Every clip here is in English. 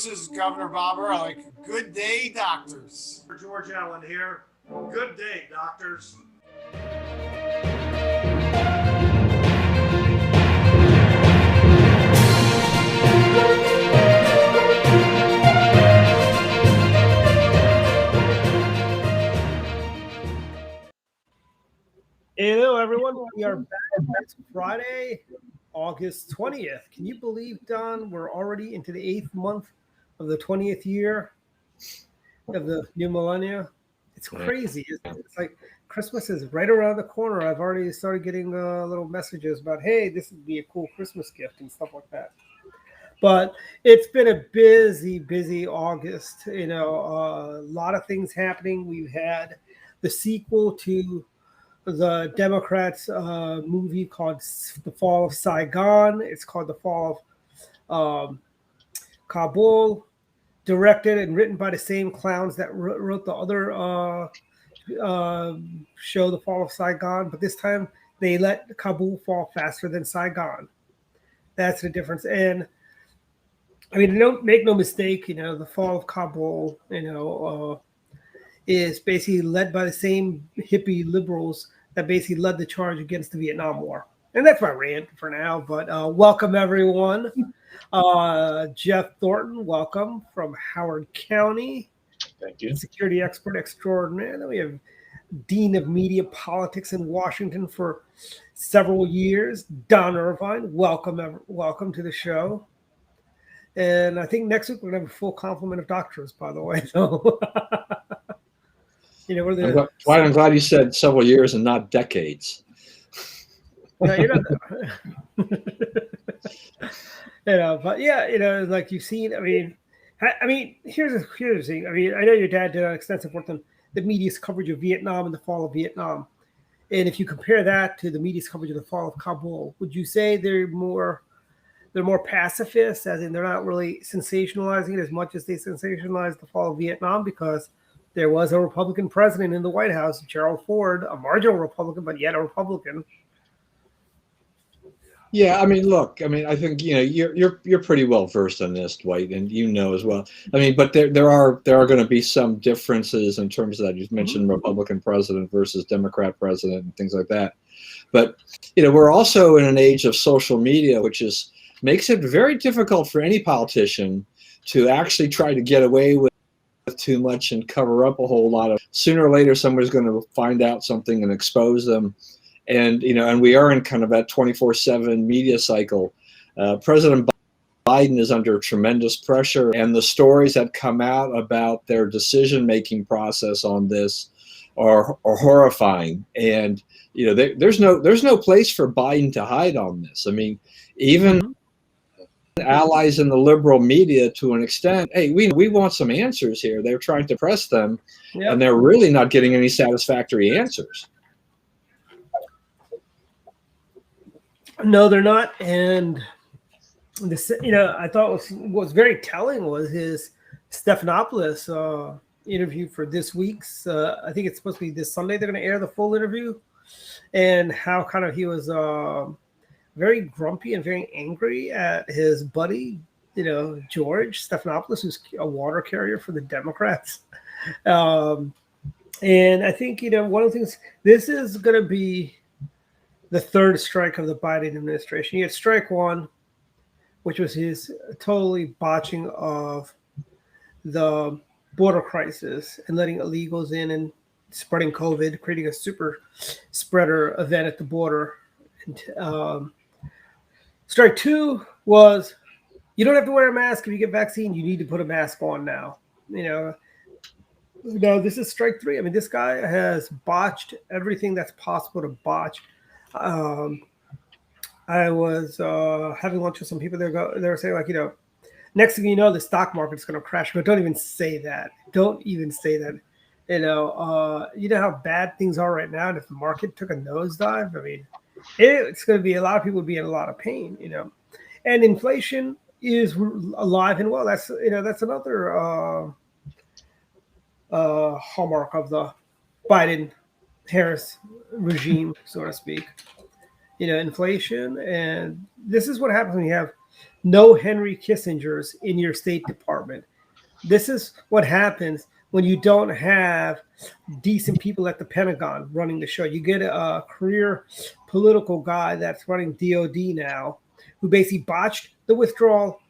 nurses, Governor Bobber, are like, good day, doctors. George Allen here. Good day, doctors. Hello, everyone. We are back. It's Friday, August 20th. Can you believe, Don, we're already into the 8th month of the 20th year of the new millennia? It's crazy. It's like Christmas is right around the corner. I've already started getting little messages about, hey, this would be a cool Christmas gift and stuff like that. But it's been a busy August. You know, a lot of things happening. We've had the sequel to the Democrats' movie called The Fall of Saigon. It's called The Fall of Kabul, directed and written by the same clowns that wrote the other show, The Fall of Saigon. But this time they let Kabul fall faster than Saigon. That's the difference. And I mean, don't make no mistake, you know, The Fall of Kabul, is basically led by the same hippie liberals that basically led the charge against the Vietnam War. And that's my rant for now, but welcome everyone. Jeff Thornton, welcome from Howard County. Thank you. Security expert extraordinaire. Then we have Dean of Media Politics in Washington for several years, Don Irvine. Welcome to the show. And I think next week we're going to have a full complement of doctors, by the way. So, I'm glad you said several years and not decades. No, you're not. But yeah, like you've seen. I mean, here's the thing. I mean, I know your dad did extensive work on the media's coverage of Vietnam and the fall of Vietnam, and if you compare that to the media's coverage of the fall of Kabul, would you say they're more pacifist, as in they're not really sensationalizing it as much as they sensationalized the fall of Vietnam, because there was a Republican president in the White House, Gerald Ford, a marginal Republican, but yet a Republican. Yeah, I mean, look, I mean, I think you're pretty well versed on this, Dwight, and you know as well. I mean, but there are going to be some differences in terms of that. You mentioned Republican president versus Democrat president and things like that. But we're also in an age of social media, which makes it very difficult for any politician to actually try to get away with too much and cover up a whole lot of. Sooner or later, somebody's going to find out something and expose them. And and we are in kind of that 24/7 media cycle. President Biden is under tremendous pressure, and the stories that come out about their decision-making process on this are horrifying. And there's no place for Biden to hide on this. I mean, even allies in the liberal media, to an extent, hey, we want some answers here. They're trying to press them, and they're really not getting any satisfactory answers. No, they're not. And this, I thought was very telling was his Stephanopoulos interview for this week's. I think it's supposed to be this Sunday. They're going to air the full interview, and how kind of he was very grumpy and very angry at his buddy, George Stephanopoulos, who's a water carrier for the Democrats. And I think one of the things, this is going to be the third strike of the Biden administration. He had strike one, which was his totally botching of the border crisis and letting illegals in and spreading COVID, creating a super spreader event at the border. And strike two was, you don't have to wear a mask if you get vaccine. You need to put a mask on now. No, this is strike three. I mean, this guy has botched everything that's possible to botch. I was having lunch with some people. They were saying, like, next thing you know, the stock market's going to crash. But don't even say that. Don't even say that. You know how bad things are right now. And if the market took a nosedive, I mean, it's going to be, a lot of people would be in a lot of pain. And inflation is alive and well. That's another hallmark of the Biden-Harris regime, so to speak. Inflation. And this is what happens when you have No Henry Kissingers in your State Department. This is what happens when you don't have decent people at the Pentagon running the show. You get a career political guy that's running DOD now, who basically botched the withdrawal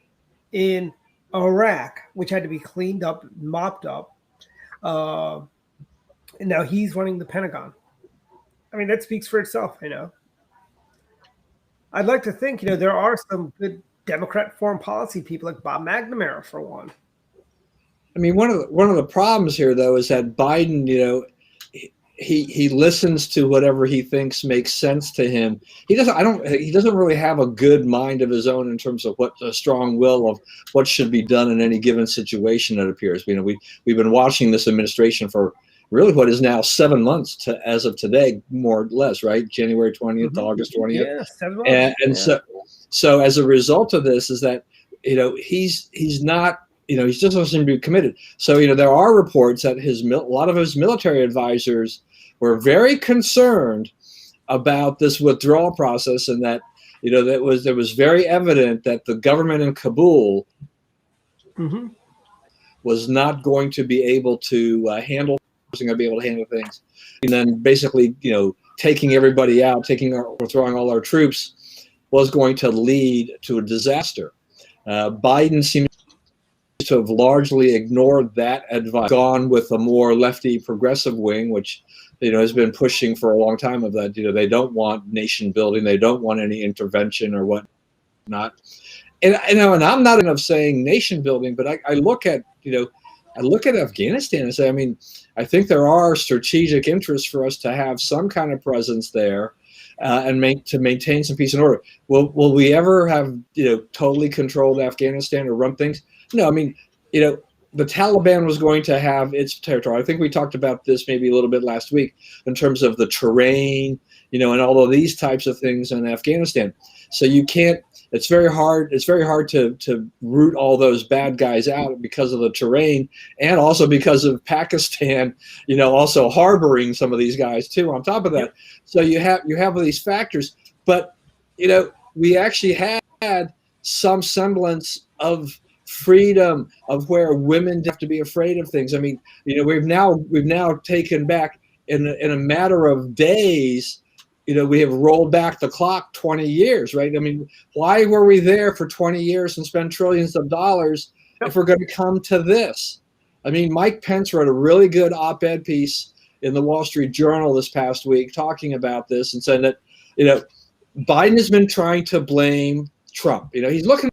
in Iraq, which had to be cleaned up, mopped up. And now he's running the Pentagon. I mean, that speaks for itself, you know. I'd like to think, you know, there are some good Democrat foreign policy people like Bob McNamara, for one. I mean, one of the problems here, though, is that Biden, you know, he listens to whatever he thinks makes sense to him. He doesn't really have a good mind of his own in terms of what a strong will of what should be done in any given situation. It appears, you know, we've been watching this administration for really what is now 7 months as of today, more or less, right? January 20th to August 20th. Yeah, 7 months. And so as a result of this is that, you know, he's not, you know, he just doesn't seem to be committed. So, you know, there are reports that a lot of his military advisors were very concerned about this withdrawal process, and that, you know, there was very evident that the government in Kabul was not going to be able to handle things, and then basically, you know, taking everybody out, withdrawing all our troops was going to lead to a disaster. Biden seems to have largely ignored that advice, gone with a more lefty progressive wing, which, you know, has been pushing for a long time of that. You know, they don't want nation building, they don't want any intervention or whatnot. And I'm not enough saying nation building, but I look at Afghanistan and say, I mean, I think there are strategic interests for us to have some kind of presence there, and maintain some peace and order. Will we ever have, you know, totally controlled Afghanistan or run things? No, I mean, you know, the Taliban was going to have its territory. I think we talked about this maybe a little bit last week in terms of the terrain, you know, and all of these types of things in Afghanistan. So you can't. It's very hard. It's very hard to root all those bad guys out because of the terrain, and also because of Pakistan, you know, also harboring some of these guys too. On top of that, so you have these factors. But, you know, we actually had some semblance of freedom, of where women have to be afraid of things. I mean, you know, we've now taken back in a matter of days. You know, we have rolled back the clock 20 years, right? I mean, why were we there for 20 years and spend trillions of dollars if we're going to come to this? I mean, Mike Pence wrote a really good op-ed piece in the Wall Street Journal this past week talking about this and saying that, you know, Biden has been trying to blame Trump. You know, he's looking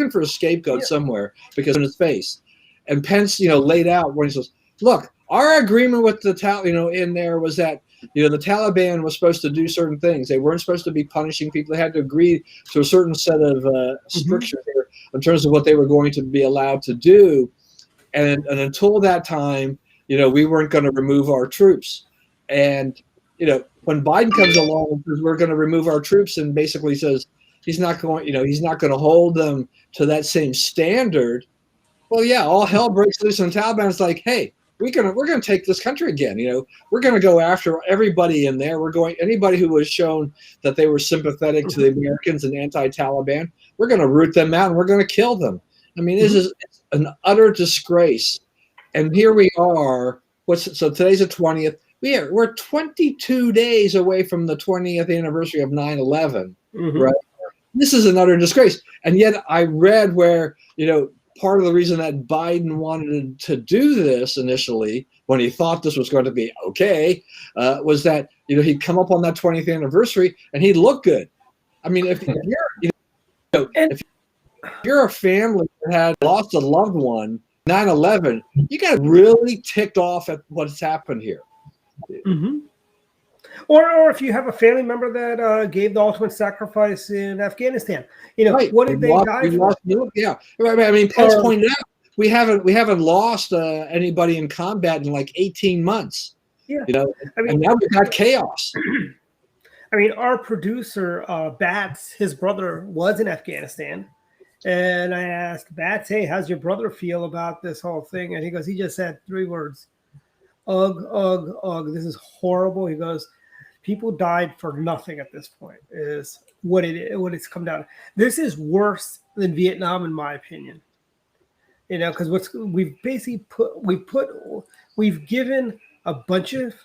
for a scapegoat somewhere because in his face. And Pence, you know, laid out when he says, look, our agreement with the in there was that, you know, the Taliban was supposed to do certain things. They weren't supposed to be punishing people. They had to agree to a certain set of strictures in terms of what they were going to be allowed to do. And until that time, you know, we weren't going to remove our troops. And, you know, when Biden comes along and says we're going to remove our troops and basically says he's not going to hold them to that same standard. Well, yeah, all hell breaks loose, and the Taliban's like, hey, we're gonna take this country again. You know, we're gonna go after everybody in there. Anybody who was shown that they were sympathetic to the Americans and anti-Taliban, we're gonna root them out and we're gonna kill them. I mean, this is an utter disgrace. And here we are. So today's the 20th. We're 22 days away from the 20th anniversary of 9/11, right? This is an utter disgrace. And yet I read where, you know, part of the reason that Biden wanted to do this initially, when he thought this was going to be okay, was that, you know, he'd come up on that 20th anniversary and he'd look good. I mean, if you're a family that had lost a loved one, 9/11, you got really ticked off at what's happened here. Or if you have a family member that gave the ultimate sacrifice in Afghanistan, you know, what did they die for? Yeah, I mean, Pence pointed out we haven't lost anybody in combat in like 18 months. Yeah, you know, I mean, and now we've got chaos. I mean, our producer Bats, his brother was in Afghanistan, and I asked Bats, "Hey, how's your brother feel about this whole thing?" And he goes, he just said 3 words: "Ugh, ugh, ugh. This is horrible." He goes, People died for nothing at this point. Is what it's come down to. This is worse than Vietnam, in my opinion. Because we've given a bunch of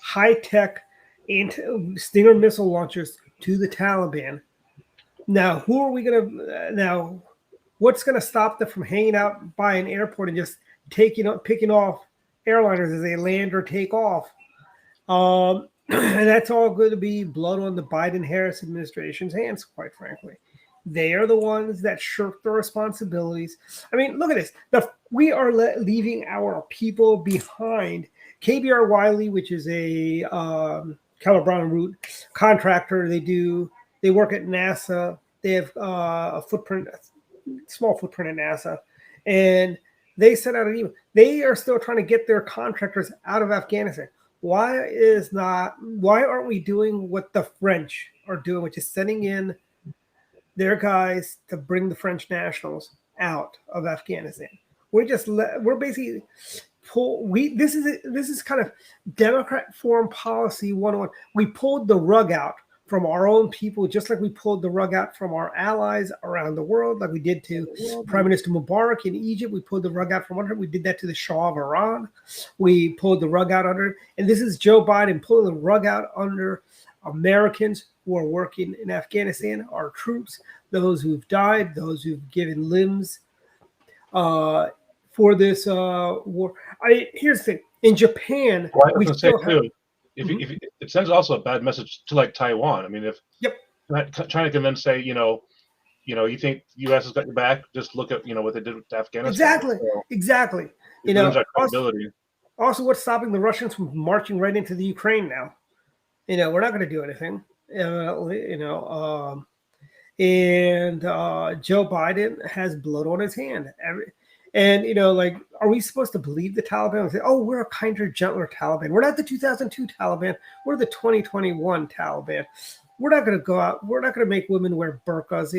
high tech Stinger missile launchers to the Taliban. Now, who are we gonna now? What's gonna stop them from hanging out by an airport and just picking off airliners as they land or take off? And that's all going to be blood on the Biden-Harris administration's hands, quite frankly. They are the ones that shirk their responsibilities. I mean, look at this. We are leaving our people behind. KBR Wiley, which is a Keller Brown Root contractor, they work at NASA. They have a small footprint at NASA. And they sent out an email. They are still trying to get their contractors out of Afghanistan. Why aren't we doing what the French are doing, which is sending in their guys to bring the French nationals out of Afghanistan? We're basically this is kind of Democrat foreign policy 101. We pulled the rug out from our own people, just like we pulled the rug out from our allies around the world, like we did to Prime Minister Mubarak in Egypt. We pulled the rug out from under him. We did that to the Shah of Iran. We pulled the rug out under him. And this is Joe Biden pulling the rug out under Americans who are working in Afghanistan, our troops, those who've died, those who've given limbs for this war. Here's the thing. In Japan, we still have... If it sends also a bad message to like Taiwan. I mean, if China can then say, you think the U.S. has got your back, just look at what they did with Afghanistan. Exactly. Also, what's stopping the Russians from marching right into the Ukraine now? We're not going to do anything. And Joe Biden has blood on his hand. Are we supposed to believe the Taliban and say, oh, we're a kinder, gentler Taliban? We're not the 2002 Taliban. We're the 2021 Taliban. We're not going to go out. We're not going to make women wear burqas,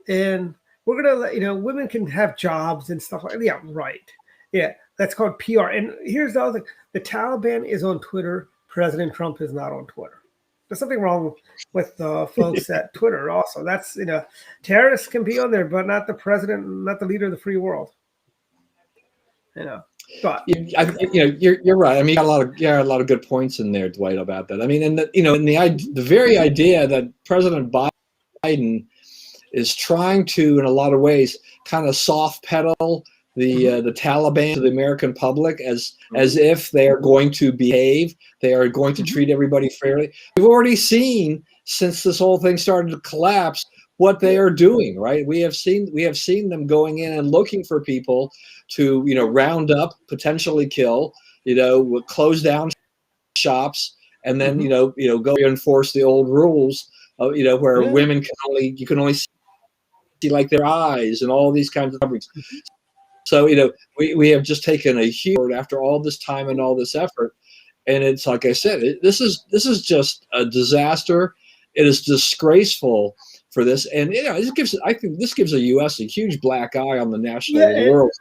and we're going to let, women can have jobs and stuff like that. Yeah, right. Yeah, that's called PR. And here's the other thing. The Taliban is on Twitter. President Trump is not on Twitter. There's something wrong with the folks at Twitter also. That's, terrorists can be on there, but not the president, not the leader of the free world. But you're right. I mean, a lot of good points in there, Dwight, about that. I mean, and the very idea that President Biden is trying to, in a lot of ways, kind of soft pedal the Taliban to the American public as if they are going to behave, they are going to treat everybody fairly. We've already seen, since this whole thing started to collapse, what they are doing, right? We have seen them going in and looking for people to round up, potentially kill, close down shops, and then go enforce the old rules, where women you can only see like their eyes and all these kinds of things. So, we have just taken a huge, after all this time and all this effort, and it's like I said, this is just a disaster. It is disgraceful for this, and I think this gives the U.S. a huge black eye on the national world,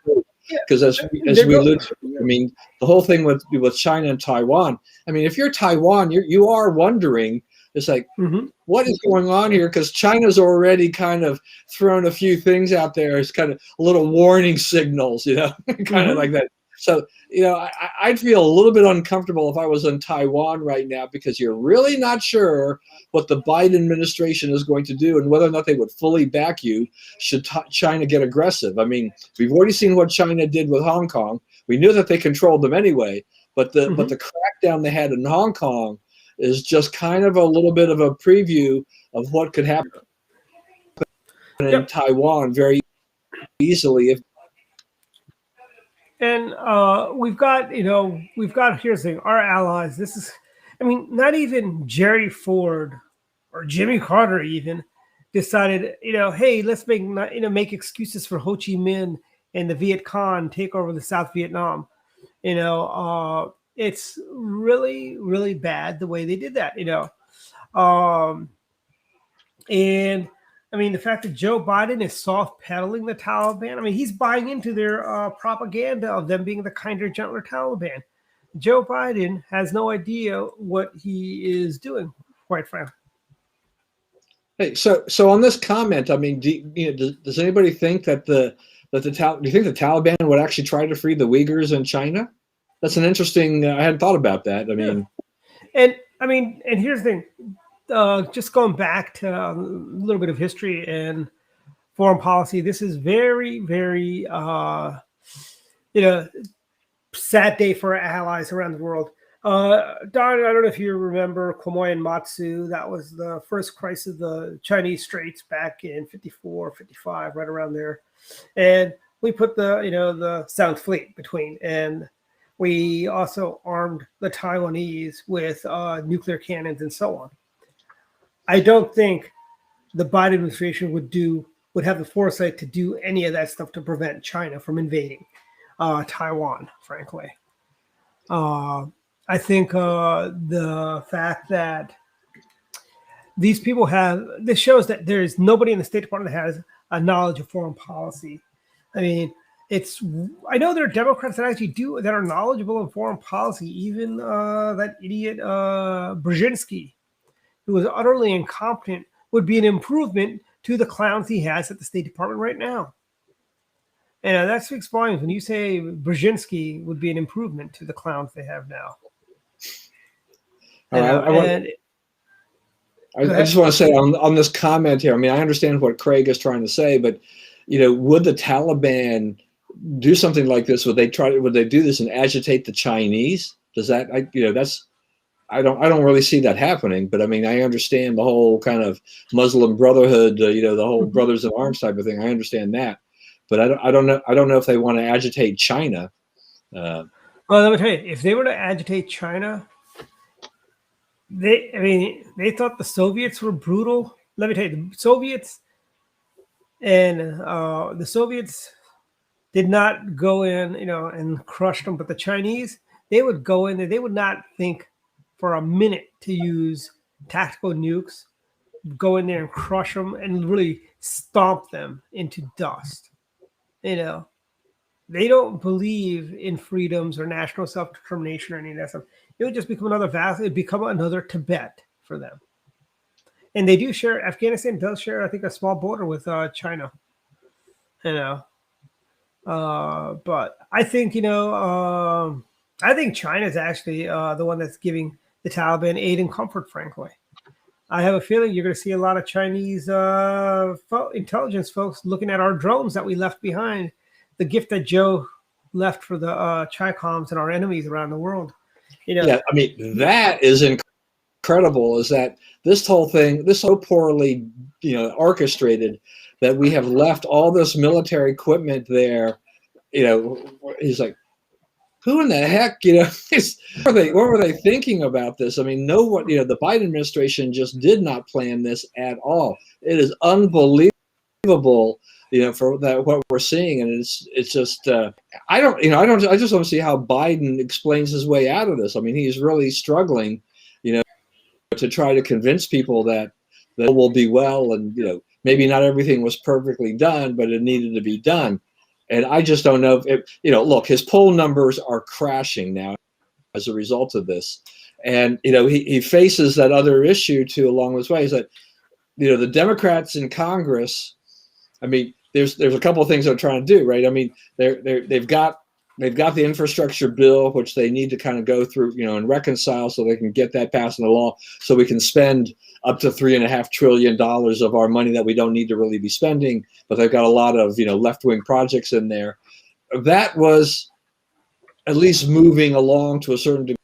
because as we alluded to, I mean, the whole thing with China and Taiwan. I mean, if you're Taiwan, you are wondering. It's like, what is going on here? Because China's already kind of thrown a few things out there as kind of little warning signals, kind of like that. So, I'd feel a little bit uncomfortable if I was in Taiwan right now, because you're really not sure what the Biden administration is going to do and whether or not they would fully back you should China get aggressive. I mean, we've already seen what China did with Hong Kong. We knew that they controlled them anyway, but the crackdown they had in Hong Kong is just kind of a little bit of a preview of what could happen in Taiwan very easily. And we've got here's the thing, our allies. This is, not even Jerry Ford or Jimmy Carter even decided, hey, let's make excuses for Ho Chi Minh and the Viet Cong take over the South Vietnam. It's really, really bad the way they did that, and the fact that Joe Biden is soft pedaling the Taliban, he's buying into their propaganda of them being the kinder, gentler Taliban. Joe Biden has no idea what he is doing, quite frankly. Hey, so on this comment, I mean, does anybody think that do you think the Taliban would actually try to free the Uyghurs in China? That's an interesting. I hadn't thought about that. I mean, and here's the thing. Just going back to a little bit of history and foreign policy, this is very, very, sad day for our allies around the world. Don, I don't know if you remember Quemoy and Matsu. That was the first crisis of the Chinese Straits back in 54, 55, right around there. And we put the South Fleet between, and we also armed the Taiwanese with nuclear cannons and so on. I don't think the Biden administration would have the foresight to do any of that stuff to prevent China from invading Taiwan, frankly. I think the fact that these people this shows that there is nobody in the State Department that has a knowledge of foreign policy. I mean, I know there are Democrats that actually that are knowledgeable in foreign policy, even that idiot Brzezinski, who is utterly incompetent, would be an improvement to the clowns he has at the State Department right now. And that speaks volumes when you say Brzezinski would be an improvement to the clowns they have now. I just want to say on this comment here, I mean, I understand what Craig is trying to say, but, would the Taliban do something like this? Would they do this and agitate the Chinese? Does that, I don't really see that happening, but I mean, I understand the whole kind of Muslim Brotherhood, the whole Brothers in Arms type of thing. I understand that, but I don't know if they want to agitate China. Well, let me tell you, if they were to agitate China, they thought the Soviets were brutal. Let me tell you, the Soviets did not go in, and crush them, but the Chinese, they would go in there. They would not think for a minute to use tactical nukes, go in there and crush them and really stomp them into dust. They don't believe in freedoms or national self-determination or any of that stuff. It would just become another Tibet for them. And they do share, Afghanistan does share, I think, a small border with China. But I think, I think China's actually the one that's giving the Taliban aid and comfort, frankly. I have a feeling you're going to see a lot of Chinese intelligence folks looking at our drones that we left behind, the gift that Joe left for the Chicoms and our enemies around the world. Yeah, I mean, that is incredible, is that this whole thing, this so poorly, orchestrated, that we have left all this military equipment there. He's like, who in the heck, what were they thinking about this? I mean, the Biden administration just did not plan this at all. It is unbelievable, for that what we're seeing, and it's just I just don't see how Biden explains his way out of this. I mean, he's really struggling, to try to convince people that will be well, and maybe not everything was perfectly done, but it needed to be done. And I just don't know if look, his poll numbers are crashing now as a result of this. And, he faces that other issue too along those ways, that, the Democrats in Congress, I mean, there's a couple of things they're trying to do, right? I mean, they've got the infrastructure bill, which they need to kind of go through, and reconcile so they can get that passed into law, so we can spend up to $3.5 trillion of our money that we don't need to really be spending. But they've got a lot of, left-wing projects in there. That was at least moving along to a certain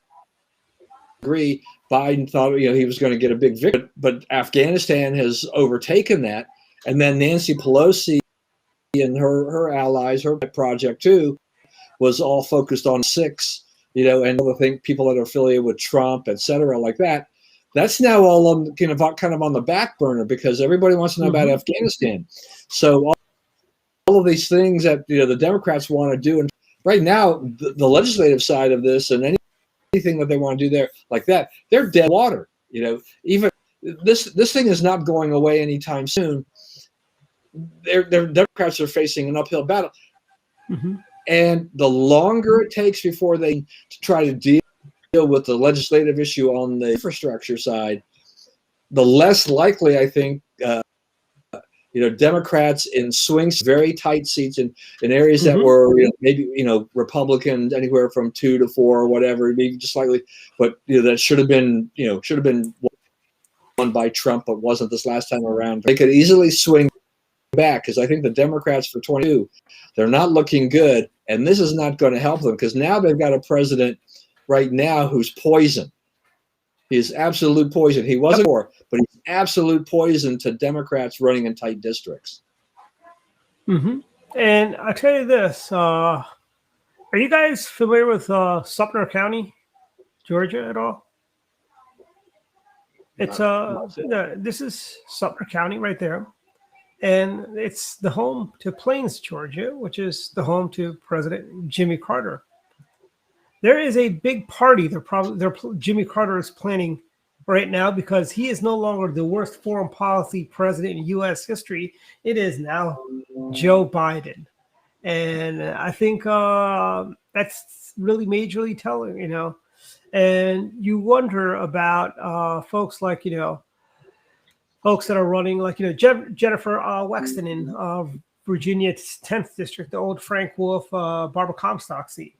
degree. Biden thought, he was going to get a big victory, but Afghanistan has overtaken that. And then Nancy Pelosi and her allies, her project too, was all focused on 6, and other things, people that are affiliated with Trump, et cetera, like that. That's now all on kind of on the back burner, because everybody wants to know about Afghanistan. So all of these things that the Democrats want to do, and right now the legislative side of this and anything that they want to do there like that, they're dead water. Even this thing is not going away anytime soon. Their Democrats are facing an uphill battle. And the longer it takes before they try to deal with the legislative issue on the infrastructure side, the less likely I think Democrats in swing very tight seats in areas that were maybe Republicans anywhere from 2 to 4 or whatever, maybe just slightly, but that should have been won by Trump, but wasn't this last time around. They could easily swing back, because I think the Democrats for 22, they're not looking good, and this is not going to help them, because now they've got a president right now who's poison. He's absolute poison. He wasn't before, but he's absolute poison to Democrats running in tight districts. And I'll tell you this: are you guys familiar with Sumter County, Georgia, at all? It's this is Sumter County right there, and it's the home to Plains, Georgia, which is the home to President Jimmy Carter. There is a big party Jimmy Carter is planning right now, because he is no longer the worst foreign policy president in U.S. history. It is now Joe Biden, and I think that's really majorly telling, And you wonder about folks like folks that are running like Jennifer Wexton in Virginia's 10th district, the old Frank Wolf, Barbara Comstock seat.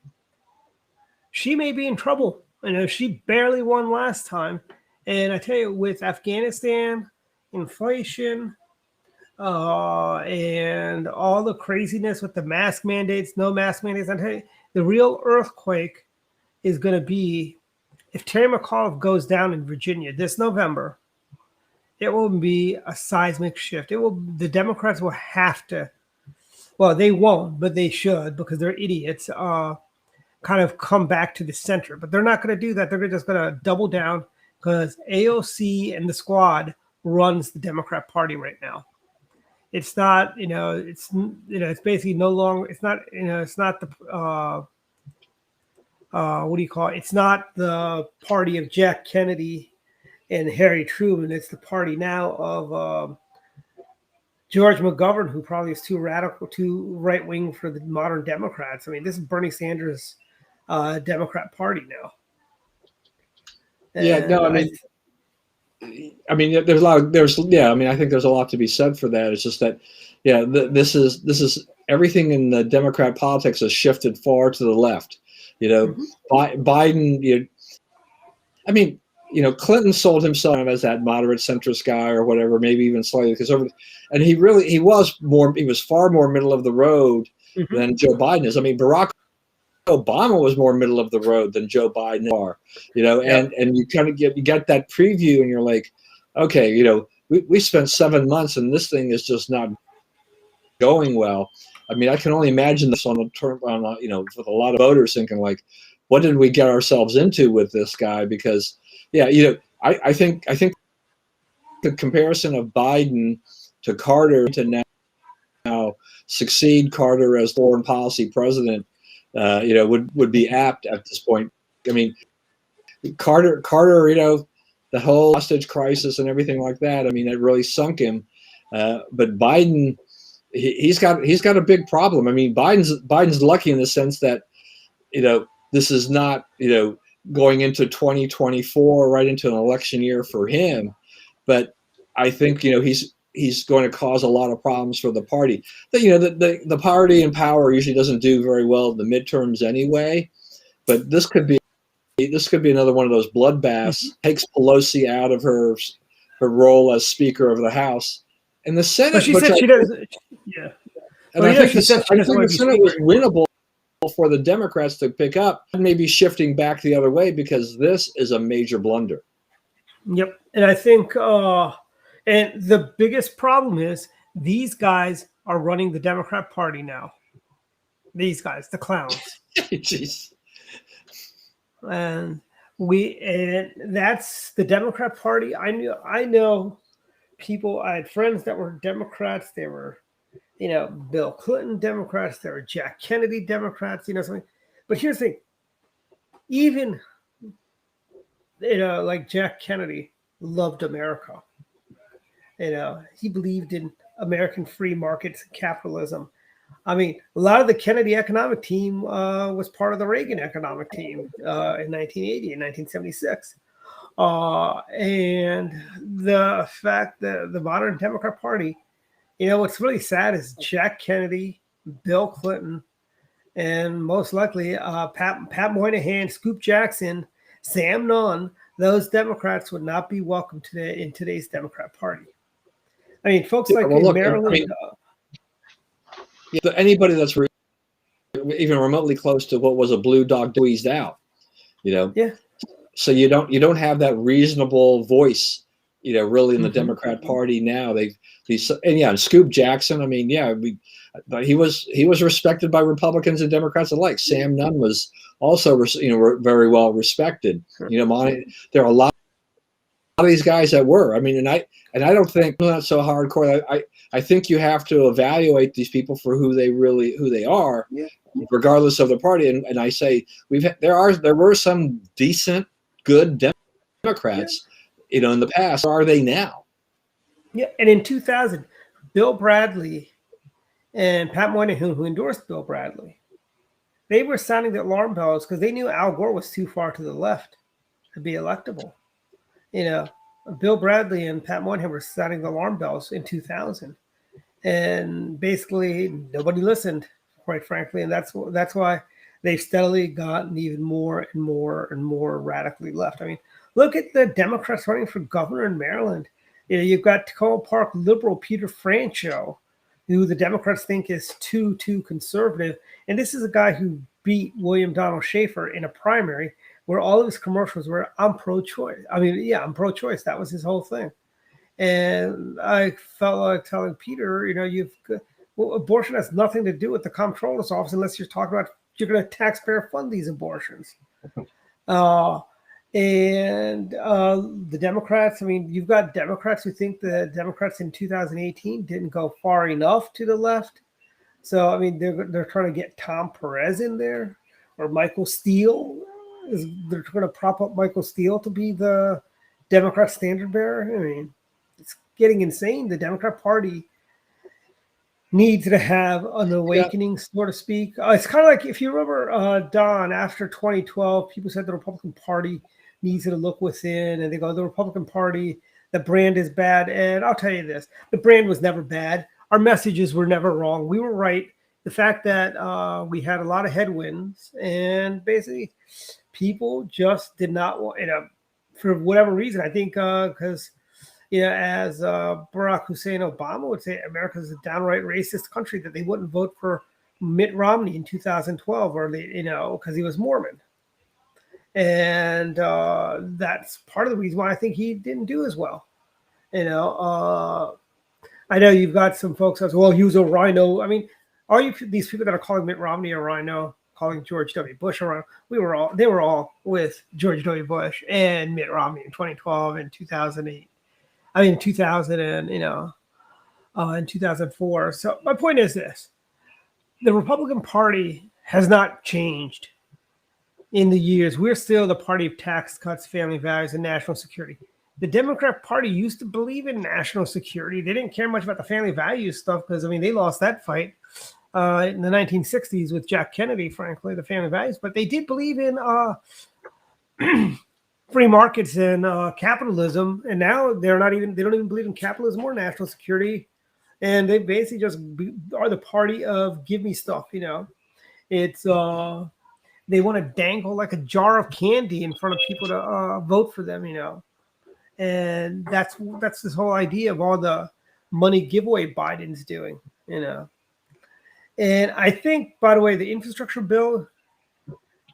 She may be in trouble. She barely won last time. And I tell you, with Afghanistan, inflation, and all the craziness with the mask mandates, no mask mandates, I tell you, the real earthquake is going to be if Terry McAuliffe goes down in Virginia this November. It will be a seismic shift. The Democrats will have to, well, they won't, but they should, because they're idiots, kind of come back to the center. But they're not going to do that. They're just going to double down, because AOC and the squad runs the Democrat Party right now. It's not, it's basically no longer, it's not, it's not the, what do you call it? It's not the party of Jack Kennedy and Harry Truman. It's the party now of George McGovern, who probably is too radical, too right-wing for the modern Democrats. I mean, this is Bernie Sanders' Democrat Party now. Yeah, no, I mean, there's a lot. I think there's a lot to be said for that. It's just that, this is everything in the Democrat politics has shifted far to the left. Biden. Clinton sold himself as that moderate centrist guy or whatever, maybe even slightly conservative, and he was far more middle of the road than Joe Biden is. I mean, Barack Obama was more middle of the road than Joe Biden are, and you kind of get that preview, and you're like, okay, we spent 7 months and this thing is just not going well. I mean, I can only imagine this with a lot of voters thinking like, what did we get ourselves into with this guy? Because I think the comparison of Biden to Carter to now succeed Carter as foreign policy president, would be apt at this point. I mean, Carter, the whole hostage crisis and everything like that. I mean, it really sunk him. But Biden, he's got a big problem. I mean, Biden's lucky in the sense that, this is not, going into 2024 right into an election year for him. But I think, he's going to cause a lot of problems for the party. The party in power usually doesn't do very well in the midterms anyway. But this could be another one of those bloodbaths. Takes Pelosi out of her role as Speaker of the House, and the Senate. But she said she doesn't. Yeah, and I think the Senate was winnable for the Democrats to pick up, and maybe shifting back the other way, because this is a major blunder. Yep, and I think. And the biggest problem is these guys are running the Democrat Party now. These guys, the clowns. Jeez. And that's the Democrat Party. I know people. I had friends that were Democrats. They were, Bill Clinton Democrats. They were Jack Kennedy Democrats. Something. But here's the thing. Even, like Jack Kennedy loved America. He believed in American free markets and capitalism. I mean, a lot of the Kennedy economic team was part of the Reagan economic team in 1980 and 1976. And the fact that the modern Democrat Party, what's really sad is Jack Kennedy, Bill Clinton, and most likely Pat Moynihan, Scoop Jackson, Sam Nunn, those Democrats would not be welcome today in today's Democrat Party. I mean, folks like in Maryland. Anybody that's even remotely close to what was a blue dog squeezed out, Yeah. So you don't have that reasonable voice, really in the Democrat Party now. And Scoop Jackson. I mean, but he was respected by Republicans and Democrats alike. Sam Nunn was also, very well respected. There are a lot of these guys that were. I mean, and I don't think not so hardcore. I think you have to evaluate these people for who they are, regardless of the party. And I say there were some decent, good Democrats, in the past. Where are they now? Yeah, and in 2000, Bill Bradley and Pat Moynihan, who endorsed Bill Bradley, they were sounding the alarm bells because they knew Al Gore was too far to the left to be electable. Bill Bradley and Pat Moynihan were sounding the alarm bells in 2000, and basically nobody listened, quite frankly, and that's why they've steadily gotten even more and more and more radically left. I mean, look at the Democrats running for governor in Maryland. You've got Tacoma Park liberal Peter Franchot, who the Democrats think is too conservative, and this is a guy who beat William Donald Schaefer in a primary where all of his commercials were, I'm pro-choice. I mean, I'm pro-choice. That was his whole thing. And I felt like telling Peter, abortion has nothing to do with the comptroller's office unless you're talking about you're going to taxpayer fund these abortions. The Democrats, I mean, you've got Democrats who think the Democrats in 2018 didn't go far enough to the left. So, I mean, they're trying to get Tom Perez in there or Michael Steele. They're going to prop up Michael Steele to be the Democrat standard bearer. I mean, it's getting insane. The Democrat Party needs to have an awakening, so to speak. It's kind of like, if you remember, Don, after 2012, people said the Republican Party needs to look within, and they go, the Republican Party, the brand is bad. And I'll tell you this, the brand was never bad. Our messages were never wrong. We were right. The fact that we had a lot of headwinds, and basically people just did not want, for whatever reason, I think because, as Barack Hussein Obama would say, America's a downright racist country, that they wouldn't vote for Mitt Romney in 2012, or because he was Mormon. And that's part of the reason why I think he didn't do as well. I know you've got some folks that say, well, he was a rhino. I mean, all these people that are calling Mitt Romney a rhino, calling George W. Bush a rhino, they were all with George W. Bush and Mitt Romney in 2012 and 2008. I mean, 2000 and, in 2004. So my point is this: the Republican Party has not changed in the years. We're still the party of tax cuts, family values, and national security. The Democrat Party used to believe in national security. They didn't care much about the family values stuff because, they lost that fight in the 1960s with Jack Kennedy, frankly, the family values. But they did believe in free markets and capitalism. And now they don't even believe in capitalism or national security. And they basically just are the party of give me stuff, It's they want to dangle like a jar of candy in front of people to vote for them, And that's this whole idea of all the money giveaway Biden's doing, And I think, by the way, the infrastructure bill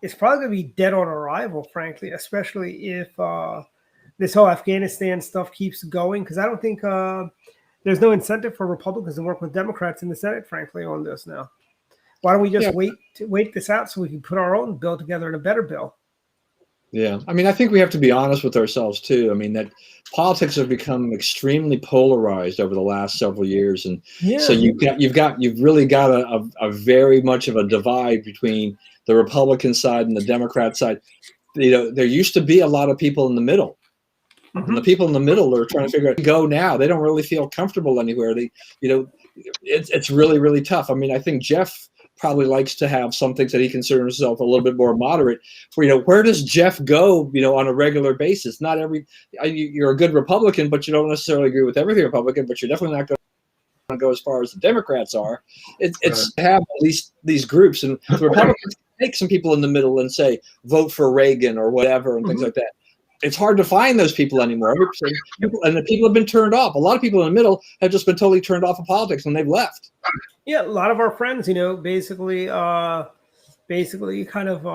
is probably going to be dead on arrival, frankly, especially if this whole Afghanistan stuff keeps going, because I don't think there's no incentive for Republicans to work with Democrats in the Senate, frankly, on this now. Why don't we just wait this out so we can put our own bill together in a better bill? Yeah, I mean, I think we have to be honest with ourselves too. I mean, that politics have become extremely polarized over the last several years, and so you've really got a very much of a divide between the Republican side and the Democrat side. There used to be a lot of people in the middle, and the people in the middle are trying to figure out go now. They don't really feel comfortable anywhere. it's really, really tough. I mean, I think Jeff probably likes to have some things that he considers himself a little bit more moderate. Where does Jeff go, on a regular basis? Not you're a good Republican, but you don't necessarily agree with everything Republican, but you're definitely not going to go as far as the Democrats are. It's to have at least these groups, and the Republicans take some people in the middle and say, vote for Reagan or whatever, and things like that. It's hard to find those people anymore. And the people have been turned off. A lot of people in the middle have just been totally turned off of politics when they've left. Yeah, a lot of our friends, basically kind of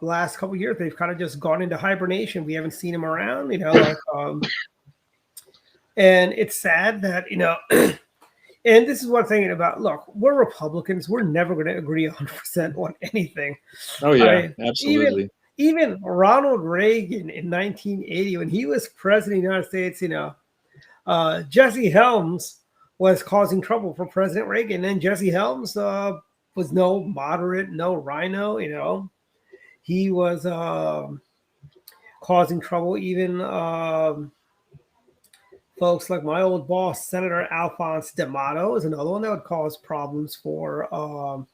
last couple of years, they've kind of just gone into hibernation. We haven't seen them around, and it's sad that, and this is one thing about, look, we're Republicans. We're never going to agree 100% on anything. Oh, yeah, absolutely. Even Ronald Reagan in 1980, when he was president of the United States, Jesse Helms was causing trouble for President Reagan. And Jesse Helms was no moderate, no rhino, He was causing trouble. Even folks like my old boss, Senator Alphonse D'Amato, is another one that would cause problems for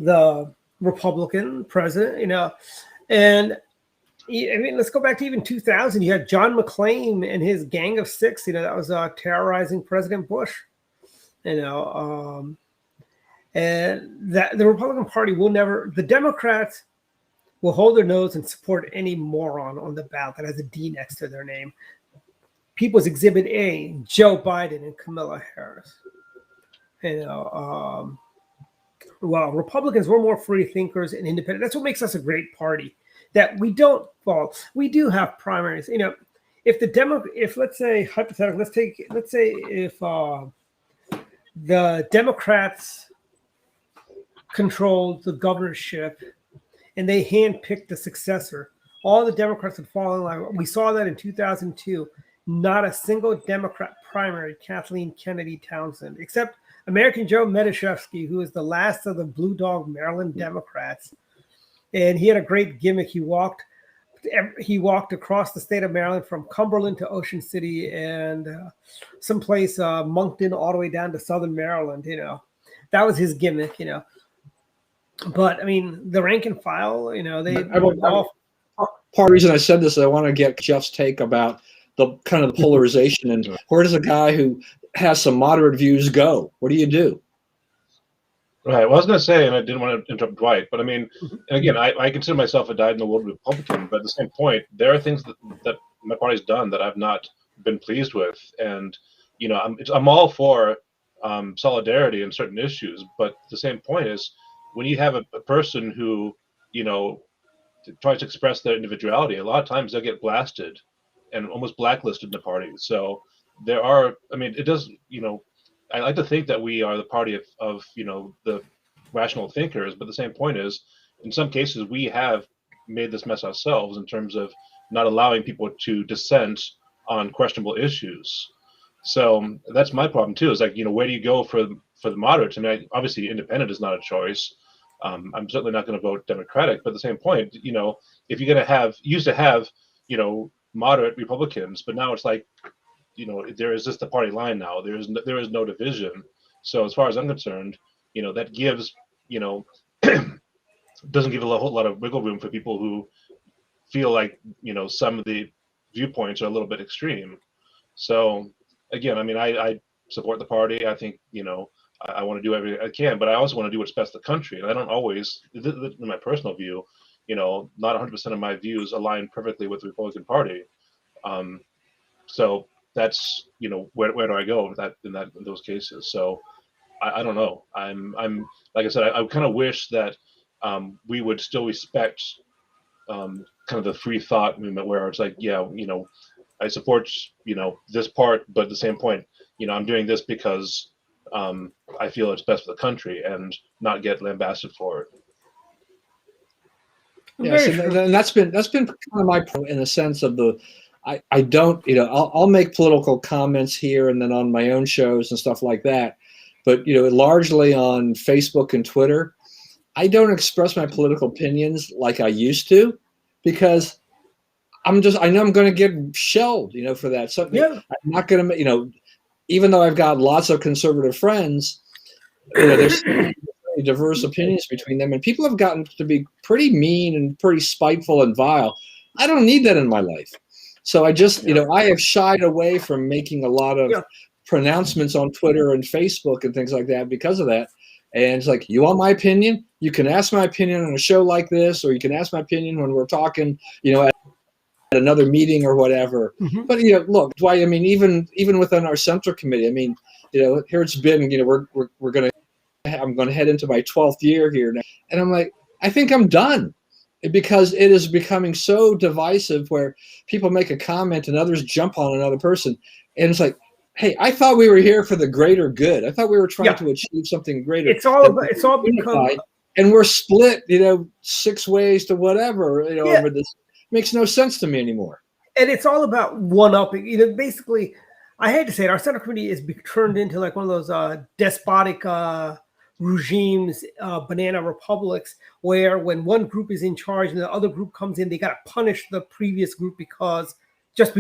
the Republican president, And I mean, let's go back to even 2000. You had John McClane and his gang of six, that was terrorizing President Bush, and that the Republican Party the Democrats will hold their nose and support any moron on the ballot that has a D next to their name. People's Exhibit A, Joe Biden and Kamala Harris. Well, Republicans, we're more free thinkers and independent. That's what makes us a great party. That we don't fall. We do have primaries. If let's say hypothetically, let's say if the Democrats controlled the governorship and they handpicked the successor, all the Democrats would fall in line. We saw that in 2002. Not a single Democrat primary Kathleen Kennedy Townsend, except American Joe Medashevsky, who is the last of the Blue Dog Maryland Democrats. And he had a great gimmick. He walked across the state of Maryland from Cumberland to Ocean City and someplace Moncton all the way down to Southern Maryland. That was his gimmick. But I mean, the rank and file. Part of the reason I said this is I want to get Jeff's take about the kind of polarization and where does a guy who has some moderate views go? What do you do? Right. Well, I was going to say, and I didn't want to interrupt Dwight, but I mean, and again, I consider myself a dyed-in-the-wool Republican, but at the same point, there are things that my party's done that I've not been pleased with, and I'm all for solidarity in certain issues, but the same point is when you have a person who tries to express their individuality, a lot of times they'll get blasted and almost blacklisted in the party. So there are, I mean, it does, I like to think that we are the party of the rational thinkers, but the same point is, in some cases, we have made this mess ourselves in terms of not allowing people to dissent on questionable issues. So that's my problem too. Is where do you go for the moderates? I mean, obviously, independent is not a choice. I'm certainly not going to vote Democratic, but at the same point, if you're going to used to have, moderate Republicans, but now it's there is just the party line now. There is no division. So as far as I'm concerned, that gives, doesn't give a whole lot of wiggle room for people who feel like, some of the viewpoints are a little bit extreme. So again, I mean, I support the party. I think, I want to do everything I can, but I also want to do what's best for the country. And I don't always, in my personal view, not 100% of my views align perfectly with the Republican Party. So that's, where do I go with that in those cases? So I don't know. I'm like I said, I kind of wish that we would still respect kind of the free thought movement, where it's I support this part, but at the same point, I'm doing this because I feel it's best for the country, and not get lambasted for it. Yes, and that's been kind of my point in the sense of I don't, I'll make political comments here and then on my own shows and stuff like that, but largely on Facebook and Twitter, I don't express my political opinions like I used to, because I know I'm going to get shelled, for that. So yeah. I'm not going to, even though I've got lots of conservative friends, there's diverse opinions between them, and people have gotten to be pretty mean and pretty spiteful and vile. I don't need that in my life. So I just, I have shied away from making a lot of pronouncements on Twitter and Facebook and things like that because of that. And it's like, you want my opinion? You can ask my opinion on a show like this, or you can ask my opinion when we're talking, at another meeting or whatever. But look, Dwight, I mean, even within our Central Committee, I mean, here it's been, I'm going to head into my 12th year here now, and I'm like, I think I'm done, because it is becoming so divisive where people make a comment and others jump on another person, and it's like, hey, I thought we were here for the greater good. I thought we were trying to achieve something greater. It's all become, and we're split, 6 ways to whatever, over this. Makes no sense to me anymore. And it's all about one-upping. Basically, I hate to say it, our Central Committee is turned into like one of those despotic regimes, banana republics, where when one group is in charge and the other group comes in, they got to punish the previous group because, and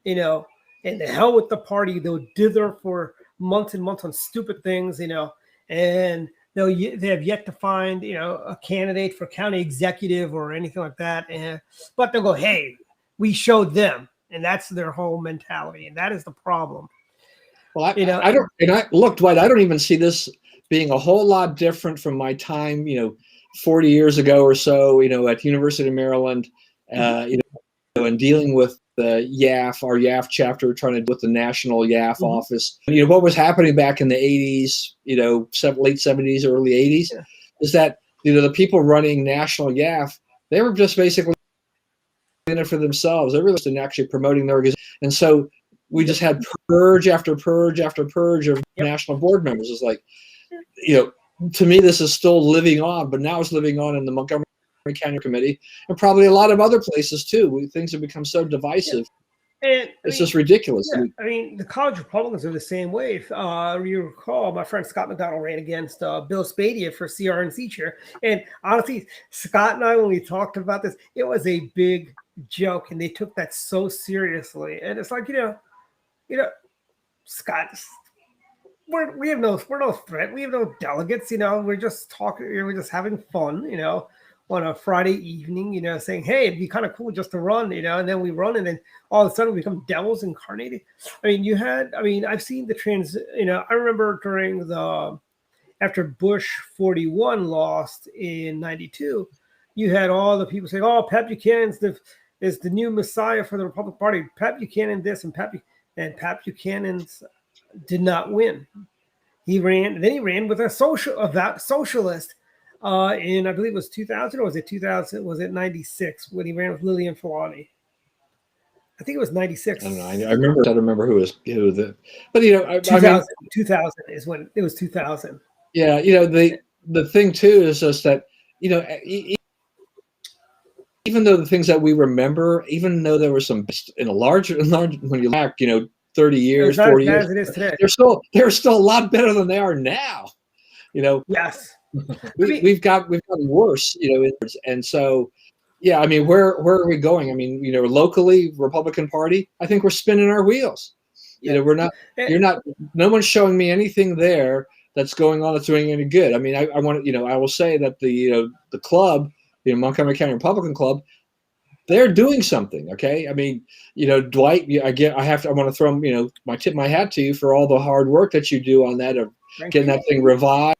the hell with the party. They'll dither for months and months on stupid things, and they have yet to find, a candidate for county executive or anything like that. But they'll go, hey, we showed them, and that's their whole mentality, and that is the problem. Well, I don't. And look, Dwight, I don't even see this being a whole lot different from my time, 40 years ago or so, at University of Maryland, and dealing with the YAF, our YAF chapter, trying to do with the national YAF office. What was happening back in the 80s, late 70s, early 80s, is that, the people running national YAF, they were just basically in it for themselves. They were interested in actually promoting their organization. And so we just had purge after purge after purge of national board members. It's like, to me, this is still living on, but now it's living on in the Montgomery County Committee and probably a lot of other places too. Things have become so divisive. And it's just ridiculous. I mean, the college Republicans are the same way. If you recall, my friend Scott McDonald ran against Bill Spadia for CRNC chair. And honestly, Scott and I, when we talked about this, it was a big joke, and they took that so seriously. And it's like, Scott, we're no threat. We have no delegates. We're just talking. We're just having fun. On a Friday evening, saying, hey, it'd be kind of cool just to run, and then we run, and then all of a sudden we become devils incarnated. I mean, I've seen the I remember during after Bush 41 lost in 92, you had all the people saying, oh, Pat Buchanan is the new messiah for the Republican Party. Pat Buchanan this and Pat Buchanan did not win. He ran with a socialist. In I believe it was 2000, or was it 2000? Was it 96 when he ran with Lillian Fulani? I think it was 96. I don't know. I remember who the. But 2000 is when it was 2000. Yeah, the thing too is just that even though the things that we remember, even though there was some in a large when you look back, 30 years, 40 years, as it is today. They're still a lot better than they are now. Yes. We've gotten worse, and so, yeah. I mean, where are we going? I mean, locally, Republican Party, I think we're spinning our wheels. We're not. You're not. No one's showing me anything there that's going on that's doing any good. I mean, I want to. I will say that the club, Montgomery County Republican Club, they're doing something. Okay. I mean, Dwight, I want to throw my hat to you for all the hard work that you do on that of getting that thing revived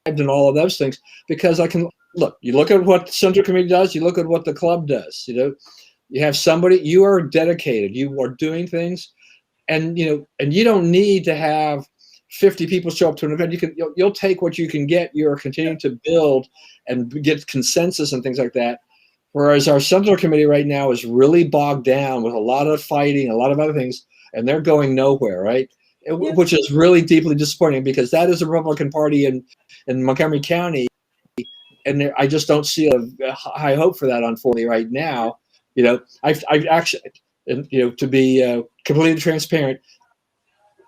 and all of those things, because you look at what the Central Committee does, you look at what the club does, you have somebody, you are dedicated, you are doing things, and you don't need to have 50 people show up to an event. You'll take what you can get. You're continuing to build and get consensus and things like that. Whereas our Central Committee right now is really bogged down with a lot of fighting, a lot of other things, and they're going nowhere, right? Which is really deeply disappointing, because that is the Republican Party in Montgomery County, and I just don't see a high hope for that, unfortunately, right now. I've actually, to be completely transparent,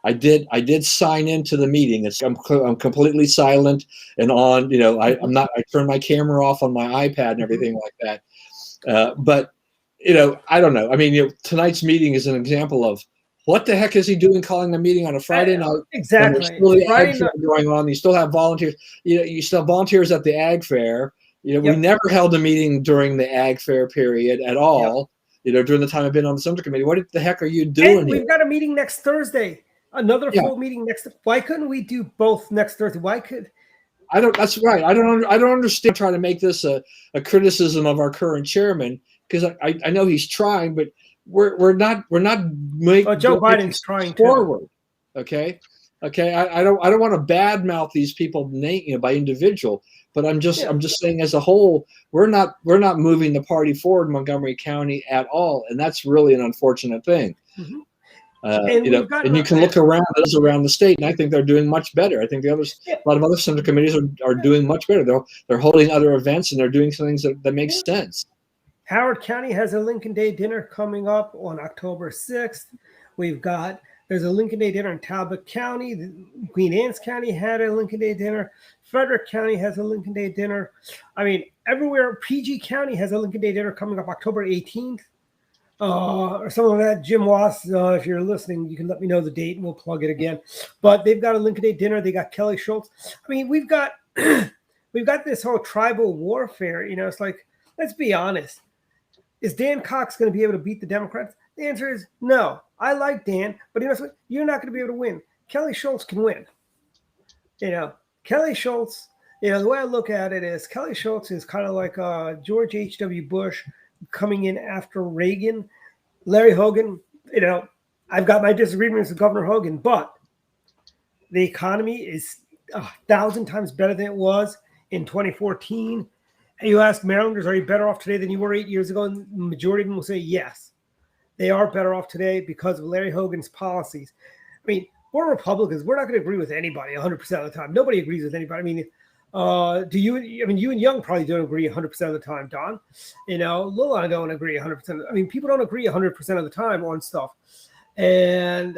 I did sign into the meeting. I'm completely silent and on. I'm not. I turned my camera off on my iPad and everything like that. But I don't know. I mean, tonight's meeting is an example of what the heck is he doing calling a meeting on a Friday night? Exactly. When there's still the Friday ag fair going on. You still have volunteers. You still have volunteers at the ag fair. We never held a meeting during the ag fair period at all. During the time I've been on the subcommittee. What the heck are you doing? And we've got a meeting next Thursday. Another full meeting next. Why couldn't we do both next Thursday? Why could? I don't. That's right. I don't understand trying to make this a criticism of our current chairman, because I know he's trying, but we're not making. Joe Biden's trying forward. Okay. I don't want to badmouth these people by individual, but I'm just saying as a whole, we're not moving the party forward in Montgomery County at all, and that's really an unfortunate thing. Mm-hmm. And you can look around the state, and I think they're doing much better. I think a lot of other center committees are doing much better. They're holding other events, and they're doing things that make sense. Howard County has a Lincoln Day dinner coming up on October 6th. There's a Lincoln Day dinner in Talbot County. Queen Anne's County had a Lincoln Day dinner. Frederick County has a Lincoln Day dinner. I mean, everywhere. PG County has a Lincoln Day dinner coming up October 18th. Or something like that. Jim Wass, if you're listening, you can let me know the date and we'll plug it again. But they've got a Lincoln Day dinner. They got Kelly Schultz. I mean, we've got this whole tribal warfare. It's like, let's be honest. Is Dan Cox going to be able to beat the Democrats? The answer is no. I like Dan, but you're not going to be able to win. Kelly Schultz can win. Kelly Schultz, the way I look at it is Kelly Schultz is kind of like George H.W. Bush coming in after Reagan. Larry Hogan, I've got my disagreements with Governor Hogan, but the economy is 1,000 times better than it was in 2014. And you ask Marylanders, are you better off today than you were 8 years ago? And the majority of them will say yes. They are better off today because of Larry Hogan's policies. I mean, we're Republicans. We're not going to agree with anybody 100% of the time. Nobody agrees with anybody. I mean, do you? I mean, you and Young probably don't agree 100% of the time, Don. Lil and I don't agree 100%. I mean, people don't agree 100% of the time on stuff. And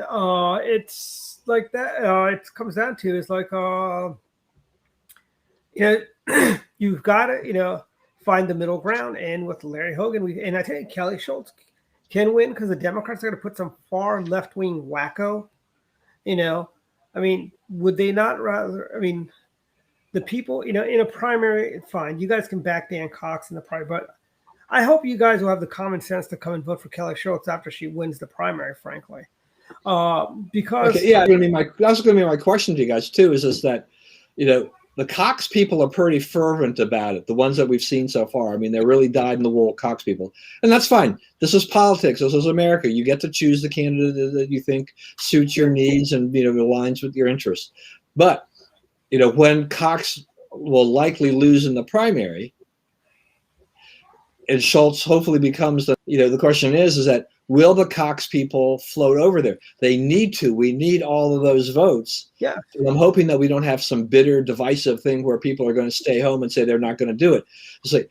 it's like that. It comes down to it's like, you've got to, find the middle ground. And with Larry Hogan, and I tell you, Kelly Schultz can win because the Democrats are going to put some far left-wing wacko. I mean, would they not rather? I mean, the people, in a primary, fine. You guys can back Dan Cox in the primary, but I hope you guys will have the common sense to come and vote for Kelly Schultz after she wins the primary, frankly. Because that's going to be my question to you guys too. Is that, the Cox people are pretty fervent about it. The ones that we've seen so far. I mean, they're really dyed-in-the-wool Cox people, and that's fine. This is politics. This is America. You get to choose the candidate that you think suits your needs and aligns with your interests. But when Cox will likely lose in the primary, and Schultz hopefully becomes the question is that will the Cox people float over there? They need to. We need all of those votes. Yeah. And I'm hoping that we don't have some bitter, divisive thing where people are going to stay home and say they're not going to do it. It's like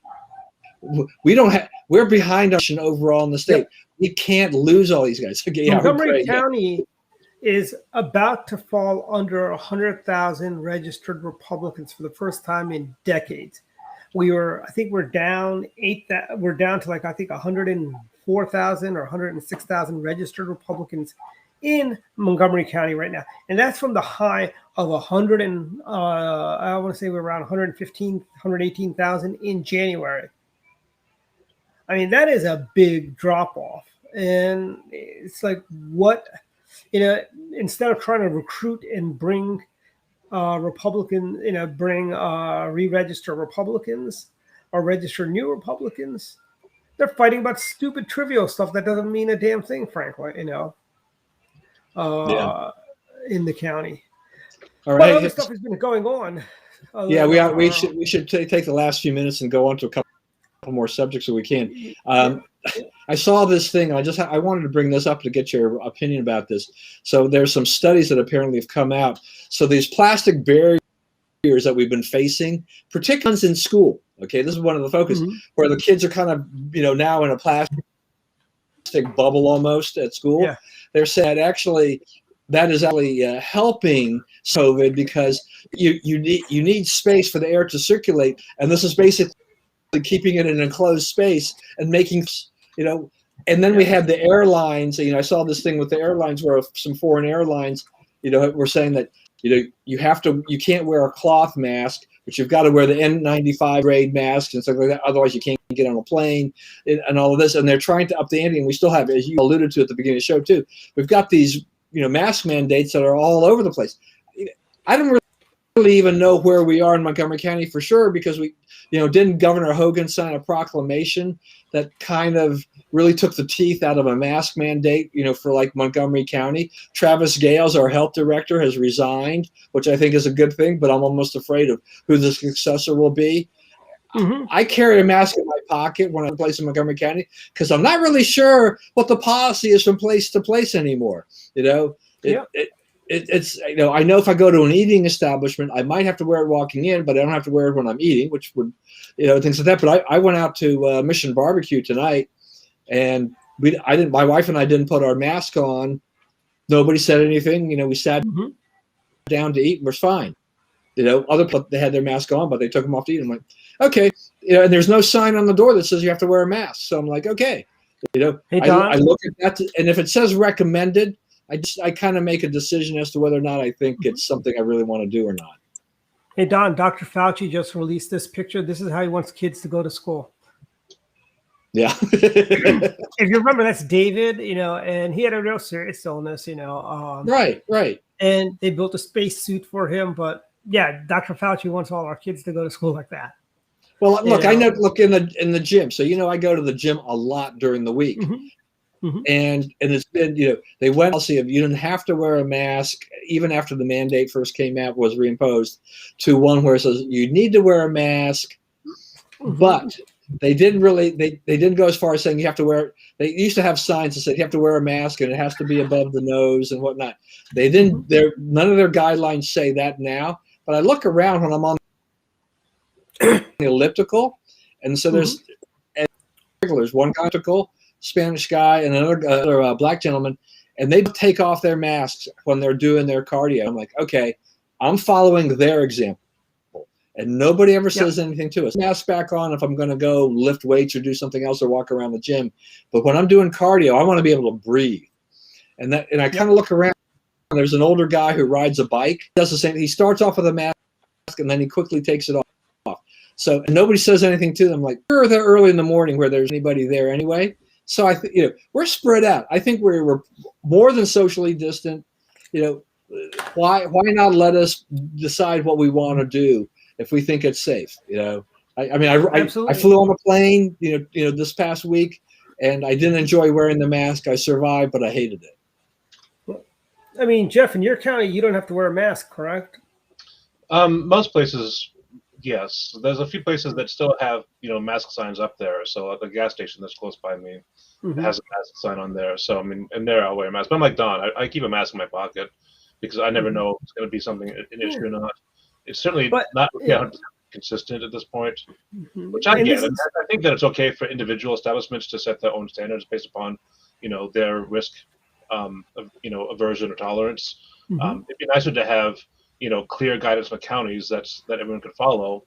we're behind us overall in the state. Yep. We can't lose all these guys. Montgomery County is about to fall under 100,000 registered Republicans for the first time in decades. I think we're down we're down to 104,000 or 106,000 registered Republicans in Montgomery County right now. And that's from the high of I want to say we're around 118,000 in January. I mean, that is a big drop off. And it's like, instead of trying to recruit and bring re-register Republicans or register new Republicans, they're fighting about stupid trivial stuff that doesn't mean a damn thing, frankly, in the county. All right. But other stuff has been going on. We should take the last few minutes and go on to a couple more subjects if we can. I saw this thing. I wanted to bring this up to get your opinion about this. So there's some studies that apparently have come out. So these plastic barriers that we've been facing, particularly in school. Okay, this is one of the focus where the kids are kind of now in a plastic bubble almost at school. Yeah. They're saying that is actually helping COVID because you need space for the air to circulate, and this is basically keeping it in an enclosed space and making And then we had the airlines. I saw this thing with the airlines where some foreign airlines, were saying that you can't wear a cloth mask, but you've got to wear the N95 grade masks and stuff like that. Otherwise, you can't get on a plane and all of this. And they're trying to up the ante. And we still have, as you alluded to at the beginning of the show too, we've got these mask mandates that are all over the place. I don't really even know where we are in Montgomery County for sure, because we, didn't Governor Hogan sign a proclamation that kind of really took the teeth out of a mask mandate, for like Montgomery County. Travis Gales, our health director, has resigned, which I think is a good thing, but I'm almost afraid of who the successor will be. Mm-hmm. I carry a mask in my pocket when I'm placed in Montgomery County because I'm not really sure what the policy is from place to place anymore. It's I know if I go to an eating establishment, I might have to wear it walking in, but I don't have to wear it when I'm eating, which would, things like that. But I went out to Mission Barbecue tonight, and my wife and I didn't put our mask on. Nobody said anything. We sat down to eat and we're fine. Other people, they had their mask on, but they took them off to eat. I'm like, okay. And there's no sign on the door that says you have to wear a mask. So I'm like, okay. Hey, I look at that, and if it says recommended, I kind of make a decision as to whether or not I think it's something I really want to do or not. Hey, Don, Dr. Fauci just released this picture. This is how he wants kids to go to school. Yeah. If you remember, that's David, and he had a real serious illness, Right. And they built a space suit for him. But yeah, Dr. Fauci wants all our kids to go to school like that. Well, look, I know, in the gym. So, I go to the gym a lot during the week. And it's been, they went policy of you didn't have to wear a mask even after the mandate first came out, was reimposed, to one where it says you need to wear a mask, but they didn't really, they didn't go as far as saying you have to wear, they used to have signs that said you have to wear a mask and it has to be above the nose and whatnot. They didn't, none of their guidelines say that now, but I look around when I'm on the elliptical, and so there's one elliptical, Spanish guy and another black gentleman, and they take off their masks when they're doing their cardio. I'm like, okay, I'm following their example. And nobody ever says anything to us. Mask back on if I'm going to go lift weights or do something else or walk around the gym. But when I'm doing cardio, I want to be able to breathe. And I kind of look around. There's an older guy who rides a bike. He does the same. He starts off with a mask and then he quickly takes it off. So and nobody says anything to them. Like, we're there early in the morning where there's anybody there anyway. So I think we're spread out. I think we're more than socially distant. Why not let us decide what we want to do if we think it's safe? I flew on a plane, this past week, and I didn't enjoy wearing the mask. I survived, but I hated it. I mean, Jeff, in your county, you don't have to wear a mask, correct? Most places, yes. There's a few places that still have, mask signs up there. So at the gas station that's close by me has a mask sign on there. So, I mean, and there I'll wear a mask. But I'm like Don, I keep a mask in my pocket because I never know if it's going to be something, an issue or not. It's certainly not 100% consistent at this point, which I get. I think that it's okay for individual establishments to set their own standards based upon, their risk, aversion or tolerance. It'd be nicer to have, clear guidance from counties that everyone could follow,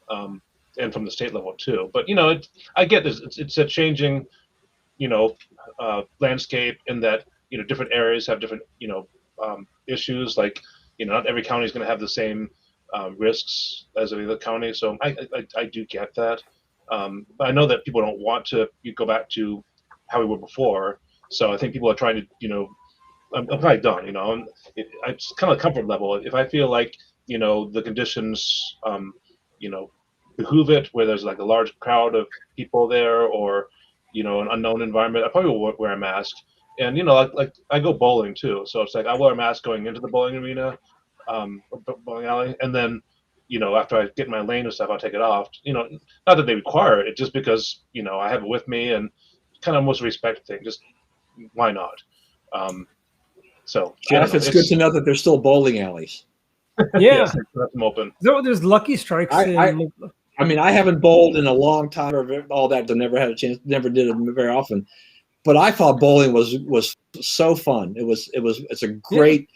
and from the state level too. But I get this. It's a changing, landscape in that different areas have different issues. Like not every county is going to have the same risks as any other county. So I do get that. But I know that people don't want to go back to how we were before. So I think people are trying to I'm probably done. It's kind of a comfort level. If I feel like the conditions behoove it, where there's like a large crowd of people there, or an unknown environment, I probably will wear a mask. And like I go bowling too, so it's like I wear a mask going into the bowling arena, bowling alley, and then after I get in my lane and stuff, I'll take it off. Not that they require it, just because I have it with me, and kind of almost a respect thing. Just why not? So Jeff, it's good to know that there's still bowling alleys. Yeah, yes, them open. There's Lucky Strikes. I mean, I haven't bowled in a long time, or all that. I never had a chance. Never did it very often. But I thought bowling was so fun. It's a great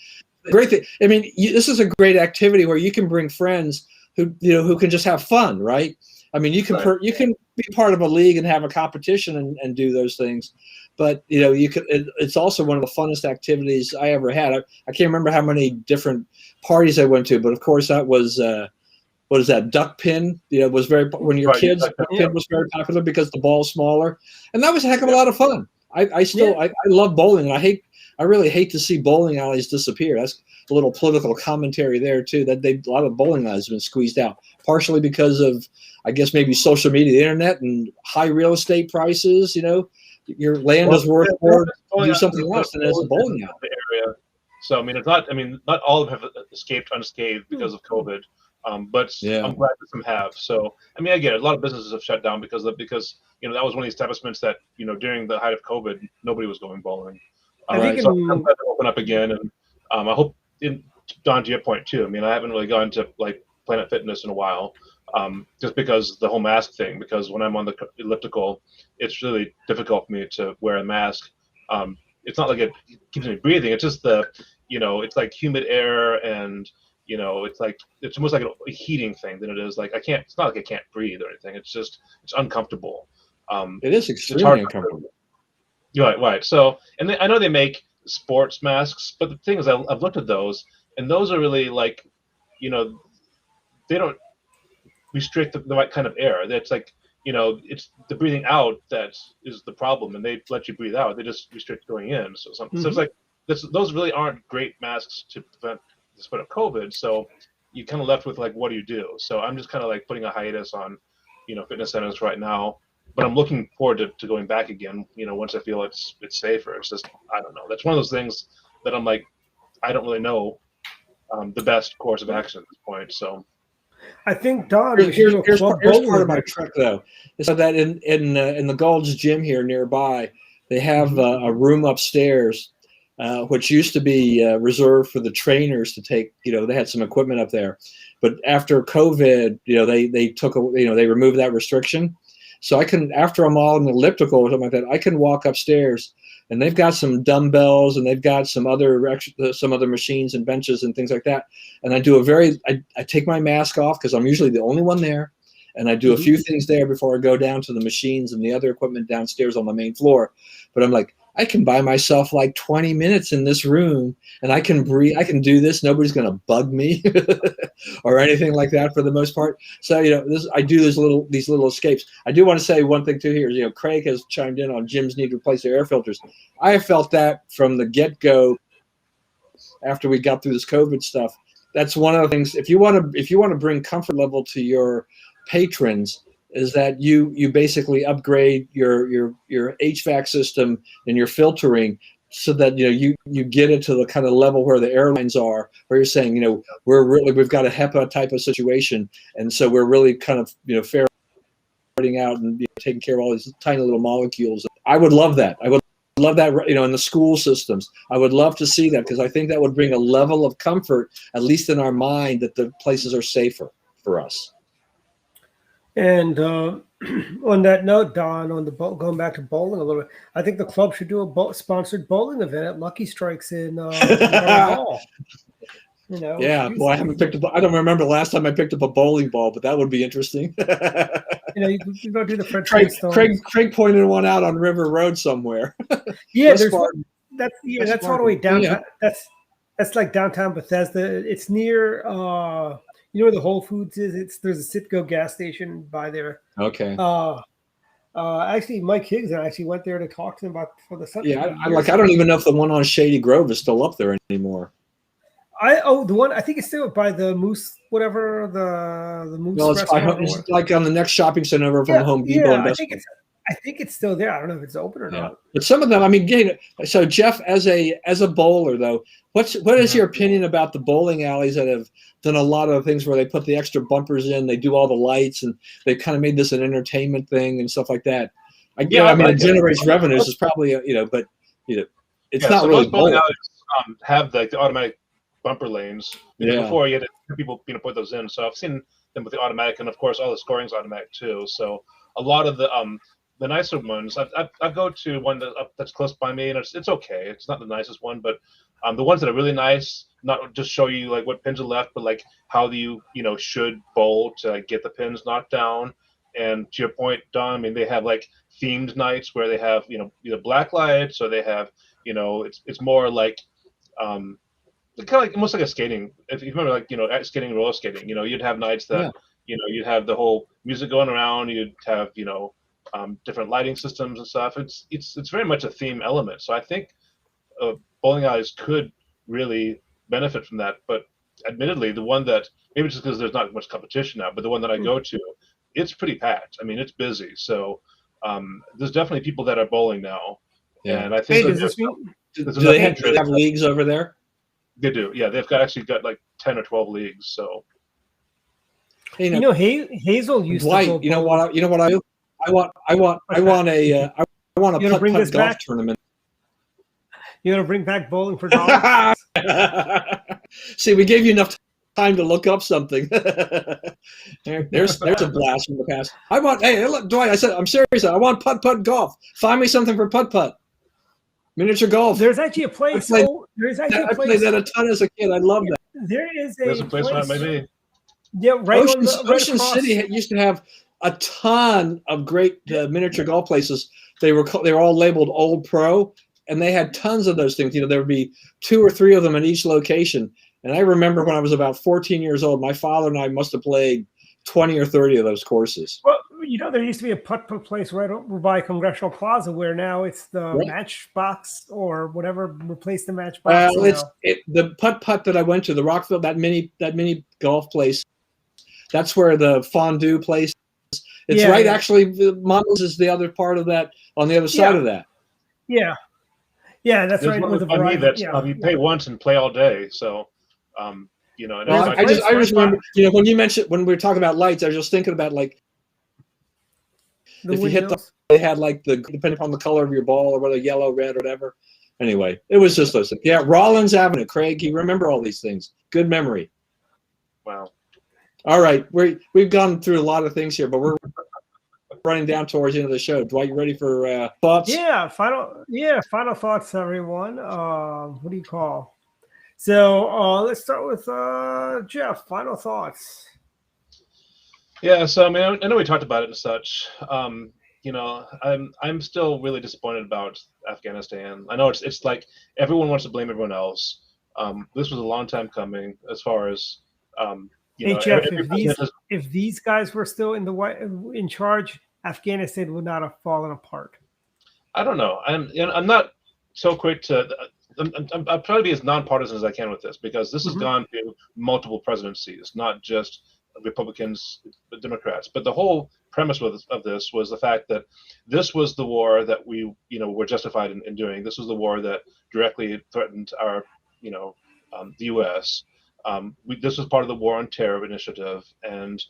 thing. I mean, this is a great activity where you can bring friends who can just have fun, right? I mean, you can Right. you can be part of a league and have a competition and do those things, but you could. It's also one of the funnest activities I ever had. I can't remember how many different parties I went to, but of course that was what is that, duck pin? Was very when you're Right, yeah, kids. duck pin, Duck pin was very popular because the ball's smaller, and that was a heck of a lot of fun. I love bowling, and I really hate to see bowling alleys disappear. That's a little political commentary there too. That a lot of bowling alleys have been squeezed out, partially because of, I guess, maybe social media, the internet, and high real estate prices. Your land is worth more to do something else than as a bowling alley. The area. So I mean, it's not. I mean, not all of them have escaped unscathed because of COVID, but I'm glad that some have. So I mean, again, a lot of businesses have shut down because that was one of the establishments that during the height of COVID, nobody was going bowling. I think so I'm glad to open up again, and I hope. Don, to your point too. I mean, I haven't really gone to like Planet Fitness in a while, just because the whole mask thing. Because when I'm on the elliptical, it's really difficult for me to wear a mask. It's not like it keeps me breathing. It's just it's like humid air, and it's almost like a heating thing than it is like I can't. It's not like I can't breathe or anything. It's uncomfortable. It is extremely uncomfortable. Right. So, and I know they make sports masks, but the thing is, I've looked at those, and those are really like, they don't restrict the right kind of air. That's like, it's the breathing out that is the problem, and they let you breathe out. They just restrict going in. So so it's like those really aren't great masks to prevent the spread of COVID. So you kind of left with like, what do you do? So I'm just kind of like putting a hiatus on, fitness centers right now. But I'm looking forward to going back again, once I feel it's safer. It's just, I don't know. That's one of those things that I'm like, I don't really know the best course of action at this point. So I think, Don, here's part of my trick, though. So that in the Gold's Gym here nearby, they have a room upstairs, which used to be reserved for the trainers to take. They had some equipment up there, but after COVID, they removed that restriction. So I can, after I'm all in the elliptical or something like that, I can walk upstairs, and they've got some dumbbells, and they've got some other machines and benches and things like that. And I do I take my mask off because I'm usually the only one there, and I do a few things there before I go down to the machines and the other equipment downstairs on the main floor. But I'm like, I can buy myself like 20 minutes in this room, and I can breathe. I can do this. Nobody's going to bug me or anything like that for the most part. So, I do these little escapes. I do want to say one thing too here. Craig has chimed in on gyms need to replace their air filters. I have felt that from the get-go after we got through this COVID stuff. That's one of the things. If you want to bring comfort level to your patrons, is that you basically upgrade your HVAC system and your filtering so that you get it to the kind of level where the airlines are, where you're saying we've got a HEPA type of situation, and so we're really kind of ferreting out and taking care of all these tiny little molecules. I would love that. I would love that in the school systems. I would love to see that, because I think that would bring a level of comfort, at least in our mind, that the places are safer for us. And on that note, Don, going back to bowling a little bit, I think the club should do a sponsored bowling event at Lucky Strikes in Hall. Yeah, boy, I haven't picked up. I don't remember the last time I picked up a bowling ball, but that would be interesting. You go do the French Craig pointed one out on River Road somewhere. Yeah, that's all the way downtown. Yeah. That's like downtown Bethesda. It's near where the Whole Foods is. There's a Citgo gas station by there. Okay. Actually, Mike Higgs and I actually went there to talk to him about for the Sunday. Yeah, I don't even know if the one on Shady Grove is still up there anymore. The one, I think it's still by the Moose, whatever the Moose. Well, it's like on the next shopping center over from Home Depot. Yeah, I think it's still there. I don't know if it's open or not. But some of them, I mean, so Jeff, as a bowler though, what is your opinion about the bowling alleys that have done a lot of things where they put the extra bumpers in, they do all the lights, and they kind of made this an entertainment thing and stuff like that? It generates revenues. It's probably but it's not really. Most bowling alleys have the automatic bumper lanes. Before you had people put those in. So I've seen them with the automatic, and of course all the scoring's automatic too. So a lot of the nicer ones, I go to one that's close by me, and it's okay. It's not the nicest one, but the ones that are really nice, not just show you like what pins are left, but like how you should bowl to get the pins knocked down. And to your point, Don, I mean, they have like themed nights where they have, either black lights, or they have, it's more like, kind of like almost like a skating. If you remember, like, skating, roller skating, you'd have nights that, you'd have the whole music going around. You'd have, different lighting systems and stuff. It's very much a theme element. So I think bowling alleys could really benefit from that. But admittedly, the one that, maybe just because there's not much competition now, but the one that I go to, it's pretty packed. I mean, it's busy. So there's definitely people that are bowling now. Yeah. And I think Hey, does this mean do they have leagues over there? They do. Yeah, they've actually got like 10 or 12 leagues. So Hazel used Dwight, to go you know what I do? I want a putt-putt golf tournament. You want to bring back bowling for dollars? See, we gave you enough time to look up something. there's a blast from the past. Hey, look, Dwight, I said, I'm serious. I want putt-putt golf. Find me something for putt-putt. Miniature golf. There's actually a place. I played that a ton as a kid. I love that. There's a place where it may be. Yeah, Ocean City used to have a ton of great miniature golf places. They were all labeled Old Pro, and they had tons of those things. There would be 2 or 3 of them in each location. And I remember when I was about 14 years old, my father and I must have played 20 or 30 of those courses. Well, there used to be a putt-putt place right over by Congressional Plaza, where now it's the Matchbox or whatever replaced the Matchbox. Well, the putt-putt that I went to, the Rockville, that mini golf place. That's where the fondue place. It's actually, Monmouth is the other part of that, on the other side of that. Yeah, that's There's right. one With the by me that's you pay once and play all day. So, I just remember, when you mentioned, when we were talking about lights, I was just thinking about like, if you hit they had like depending upon the color of your ball, or whether yellow, red, or whatever. Anyway, it was just those things. Yeah, Rollins Avenue, Craig. You remember all these things? Good memory. Wow. All right, we've gone through a lot of things here, but we're running down towards the end of the show. Dwight, you ready for thoughts? Final thoughts, everyone. What do you call? So let's start with Jeff. Final thoughts. Yeah, so I mean, I know we talked about it and such. I'm still really disappointed about Afghanistan. I know it's like everyone wants to blame everyone else. This was a long time coming, as far as Jeff, if these guys were still in charge, Afghanistan would not have fallen apart. I don't know. I'm not so quick to. I'm trying to be as nonpartisan as I can with this, because this has gone through multiple presidencies, not just Republicans, but Democrats. But the whole premise of this was the fact that this was the war that we were justified in doing. This was the war that directly threatened our the U.S. This was part of the War on Terror initiative, and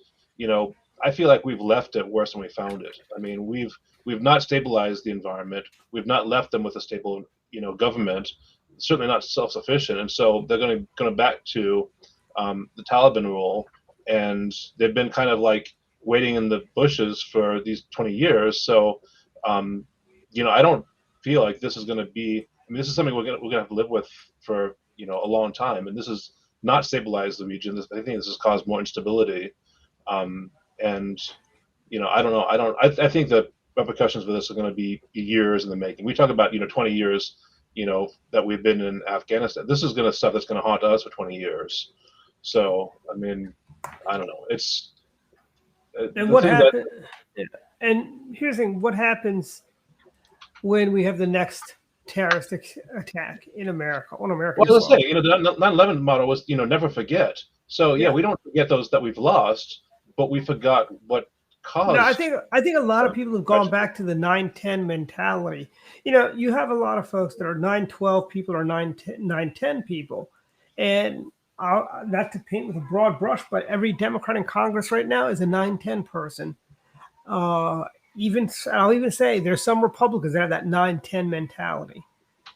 I feel like we've left it worse than we found it. I mean, we've not stabilized the environment. We've not left them with a stable government. Certainly not self-sufficient, and so they're going back to the Taliban rule, and they've been kind of like waiting in the bushes for these 20 years. So, I don't feel like this is going to be. I mean, this is something we're going to have to live with for a long time, and this is not stabilize the region. I think this has caused more instability, and I don't know. I think the repercussions for this are going to be years in the making. We talk about 20 years, that we've been in Afghanistan. This is stuff that's going to haunt us for 20 years. So I mean, I don't know. It's and what happens? And here's the thing: what happens when we have the next terrorist attack in America, on America? Well, let's say, the 9/11 motto was, never forget. So we don't forget those that we've lost, but we forgot what caused. No, I think a lot of people have gone back to the 9/10 mentality. You have a lot of folks that are 9/12 people or 9/10 people, and not to paint with a broad brush, but every Democrat in Congress right now is a 9/10 person. I'll even say there's some Republicans that have that 9/10 mentality.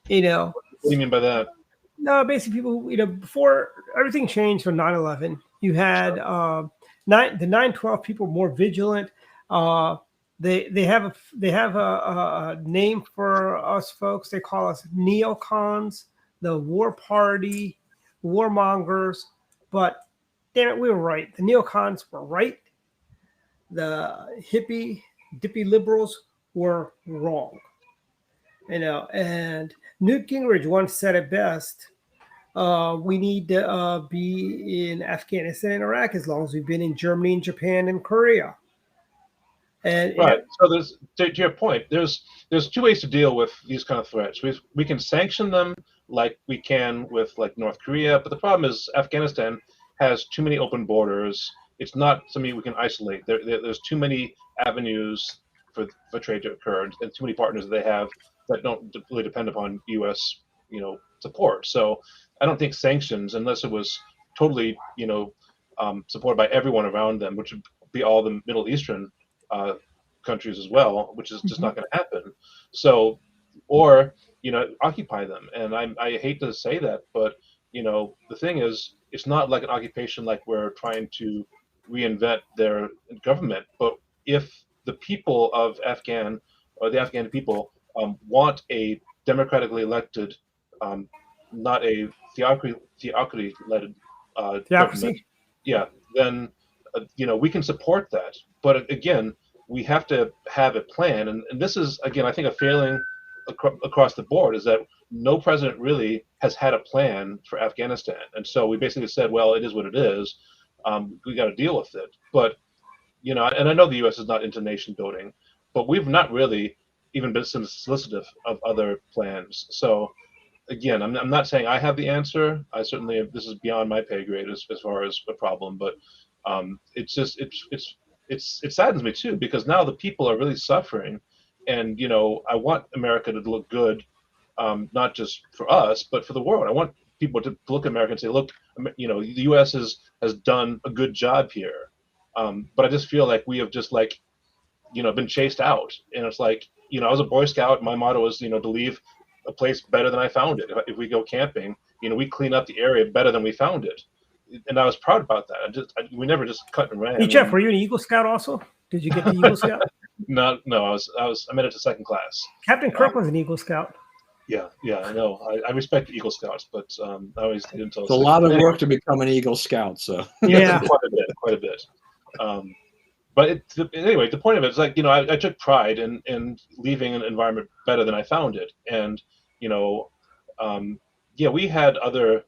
What do you mean by that? No, basically people, before everything changed for 9/11, you had the 9/12 people more vigilant. They have a name for us folks. They call us neocons, the war party, warmongers. But damn it, we were right. The neocons were right. the hippie dippy liberals were wrong. And Newt Gingrich once said it best. We need to be in Afghanistan and Iraq as long as we've been in Germany and Japan and Korea. And Right. So there's to your point. There's two ways to deal with these kind of threats. We can sanction them like we can with like North Korea, but the problem is Afghanistan has too many open borders. It's not something we can isolate. There's too many avenues for trade to occur, and too many partners that they have that don't really depend upon U.S. Support. So I don't think sanctions, unless it was totally supported by everyone around them, which would be all the Middle Eastern countries as well, which is just not going to happen. So, or occupy them. And I hate to say that, but the thing is, it's not like an occupation like we're trying to reinvent their government. But if the people of the Afghan people want a democratically elected, not a theocracy-led government, yeah, then we can support that. But again, we have to have a plan, and this is again, I think, a failing across the board, is that no president really has had a plan for Afghanistan, and so we basically said, well, it is what it is. We got to deal with it. But and I know the U.S. is not into nation building, but we've not really even been solicitive of other plans. So again, I'm not saying I have the answer. I certainly, this is beyond my pay grade as far as the problem, but it's just it saddens me too, because now the people are really suffering, and I want America to look good, not just for us but for the world. I want people to look at America and say, look, the U.S. has done a good job here, but I just feel like we have just been chased out, and it's like, I was a Boy Scout. My motto was, to leave a place better than I found it. If we go camping, we clean up the area better than we found it, and I was proud about that. We never just cut and ran. Hey Jeff, were you an Eagle Scout also? Did you get the Eagle Scout? No, I made it to second class. Captain Kirk was an Eagle Scout. Yeah, I know. I respect the Eagle Scouts, but I always didn't. It's a lot of work to become an Eagle Scout. So yeah, quite a bit. But anyway, the point of it is I took pride in leaving an environment better than I found it, and we had other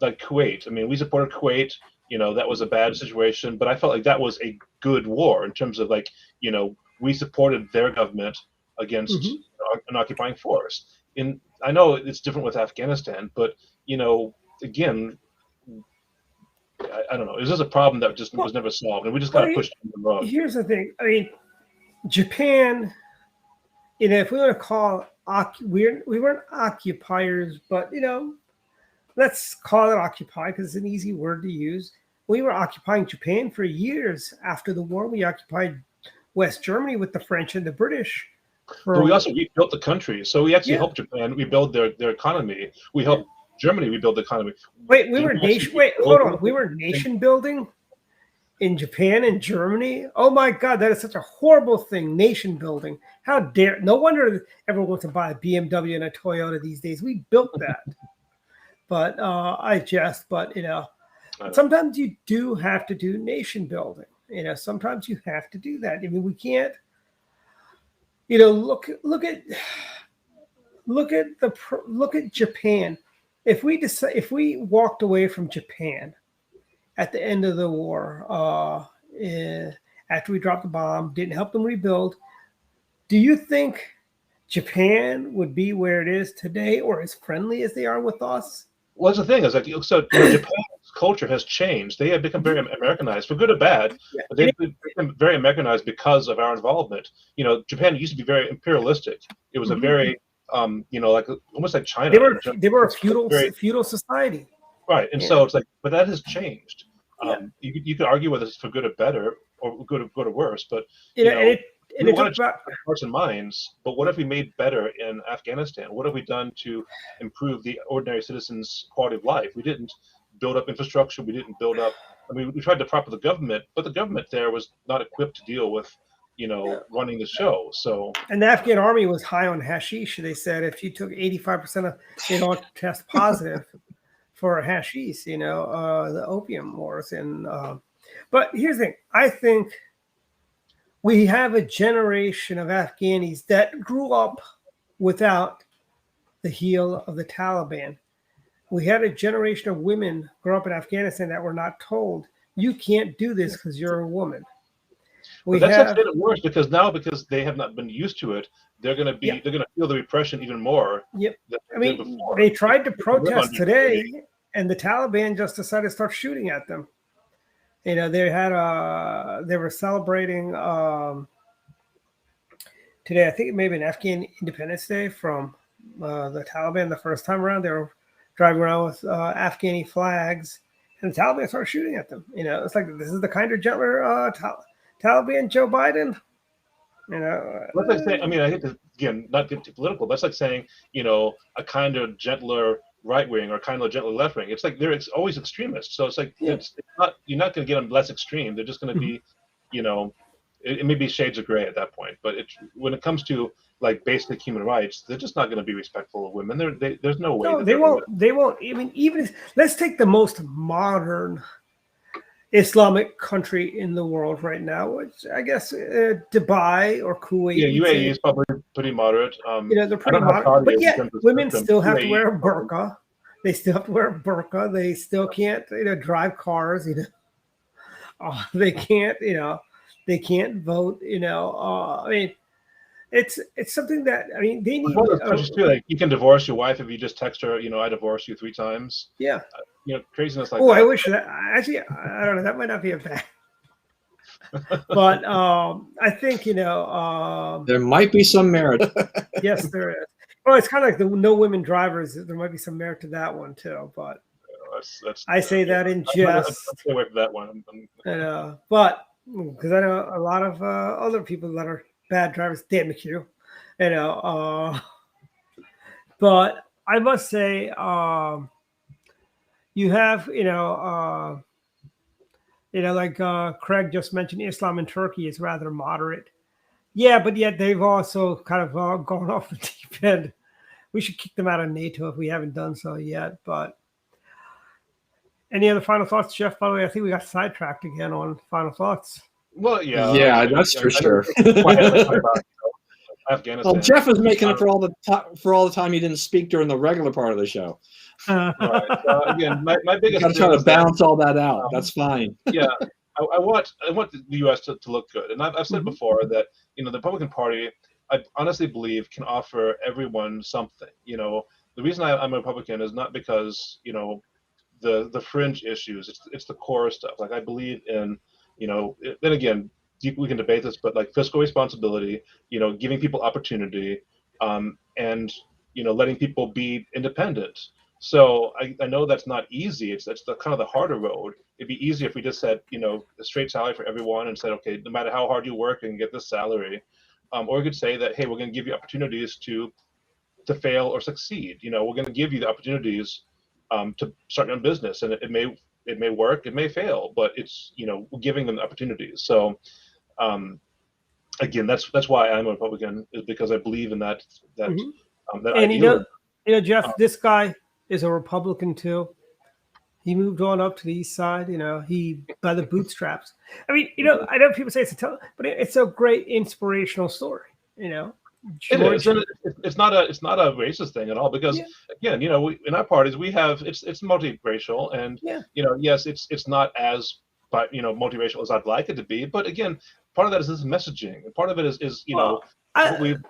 like Kuwait. I mean, we supported Kuwait. That was a bad situation, but I felt like that was a good war in terms of we supported their government against an occupying force. I know it's different with Afghanistan, but again, I don't know. Is this a problem that just was never solved, and we just got to push down the road? Here's the thing. I mean, Japan. If we want to call we weren't occupiers, but let's call it occupy because it's an easy word to use. We were occupying Japan for years after the war. We occupied West Germany with the French and the British. But we also rebuilt the country, so we actually helped Japan rebuild their economy. We helped Germany rebuild the economy. Wait, hold on. We were nation building in Japan and Germany. Oh my God, that is such a horrible thing. Nation building. How dare? No wonder everyone wants to buy a BMW and a Toyota these days. We built that. But I jest. But sometimes you do have to do nation building. Sometimes you have to do that. I mean, we can't. Look at Japan. If we walked away from Japan at the end of the war, after we dropped the bomb, didn't help them rebuild, do you think Japan would be where it is today, or as friendly as they are with us? Well, that's the thing. Is Japan's culture has changed. They have become very Americanized, for good or bad. But they've become very Americanized because of our involvement. Japan used to be very imperialistic. It was a very almost like China. They were a feudal society. Right, and so it's but that has changed. You could argue whether it's for good or better, or good or worse, but we want to change hearts and minds. But what have we made better in Afghanistan? What have we done to improve the ordinary citizens' quality of life? We didn't build up infrastructure. We didn't build up. I mean, we tried to prop up the government, but the government there was not equipped to deal with running the show. So, and the Afghan army was high on hashish. They said if you took 85% of, they don't test positive for hashish. The opium wars. And but here's the thing. I think we have a generation of Afghanis that grew up without the heel of the Taliban. We had a generation of women grow up in Afghanistan that were not told, you can't do this because you're a woman. But that's not saying it worse, because now, because they have not been used to it, they're going to feel the repression even more. Yep. Than I mean, they tried to protest today, and the Taliban just decided to start shooting at them. You know, they were celebrating today. I think it may have been Afghan Independence Day from the Taliban the first time around. They were driving around with Afghani flags, and the Taliban started shooting at them. You know, it's like, this is the kinder, gentler Taliban Joe Biden. You know, that's like saying, I mean, I hate to, again, not get too political, but that's like saying, you know, a kinder, gentler right wing or kinder, gentler left wing. It's like they're always extremists. So it's like, it's not, you're not going to get them less extreme. They're just going to be, you know, it may be shades of gray at that point. But when it comes to like basic human rights, they're just not going to be respectful of women. There's no way. No, they won't. They won't. Even let's take the most modern Islamic country in the world right now, which I guess Dubai or Kuwait. Yeah, UAE is probably pretty moderate. You know, they're pretty moderate, but yet women still have to wear a burqa. They still have to wear a burqa. They still can't, you know, drive cars. You know, they can't. You know, they can't vote. You know, I mean, it's something that, I mean, they need. Countries too, like you can divorce your wife if you just text her, you know, I divorced you 3 times. Yeah. You know, craziness like that. Oh, I wish that. Actually, I don't know. That might not be a bad. But I think, you know, there might be some merit. Yes, there is. Well, it's kind of like the no women drivers. There might be some merit to that one too. But I say that in jest. Stay away from that one. But because I know a lot of other people that are bad drivers. Damn it, you know. But I must say, you have, you know, like Craig just mentioned, Islam in Turkey is rather moderate. Yeah, but yet they've also kind of gone off the deep end. We should kick them out of NATO if we haven't done so yet. But any other final thoughts, Jeff? By the way, I think we got sidetracked again on final thoughts. Well, yeah. Yeah, that's for sure. Afghanistan. Well, Jeff is making up for all the time he didn't speak during the regular part of the show. Right. Again, my biggest. Got to try to balance all that out. That's fine. Yeah, I want the U.S. to look good, and I've said before that, you know, the Republican Party, I honestly believe, can offer everyone something. You know, the reason I'm a Republican is not because, you know, the fringe issues. It's the core stuff. Like, I believe in, you know, then again, we can debate this, but like fiscal responsibility, you know, giving people opportunity, and, you know, letting people be independent. So I know that's not easy. That's the kind of the harder road. It'd be easier if we just said, you know, a straight salary for everyone and said, okay, no matter how hard you work, you can get this salary. Or we could say that, hey, we're going to give you opportunities to fail or succeed. You know, we're going to give you the opportunities to start your own business, and it may work, it may fail, but it's, you know, we're giving them the opportunities. So again, that's why I'm a Republican, is because I believe in that and idea. you know, Jeff, this guy is a Republican too. He moved on up to the east side, you know, he by the bootstraps. I mean, you know, I know people say but it's a great inspirational story, you know. It's not a racist thing at all, because again, you know, in our parties we have it's multiracial, and you know, yes, it's not as, but you know, multiracial as I'd like it to be, but again, part of that is this messaging, and part of it is you know, what we've.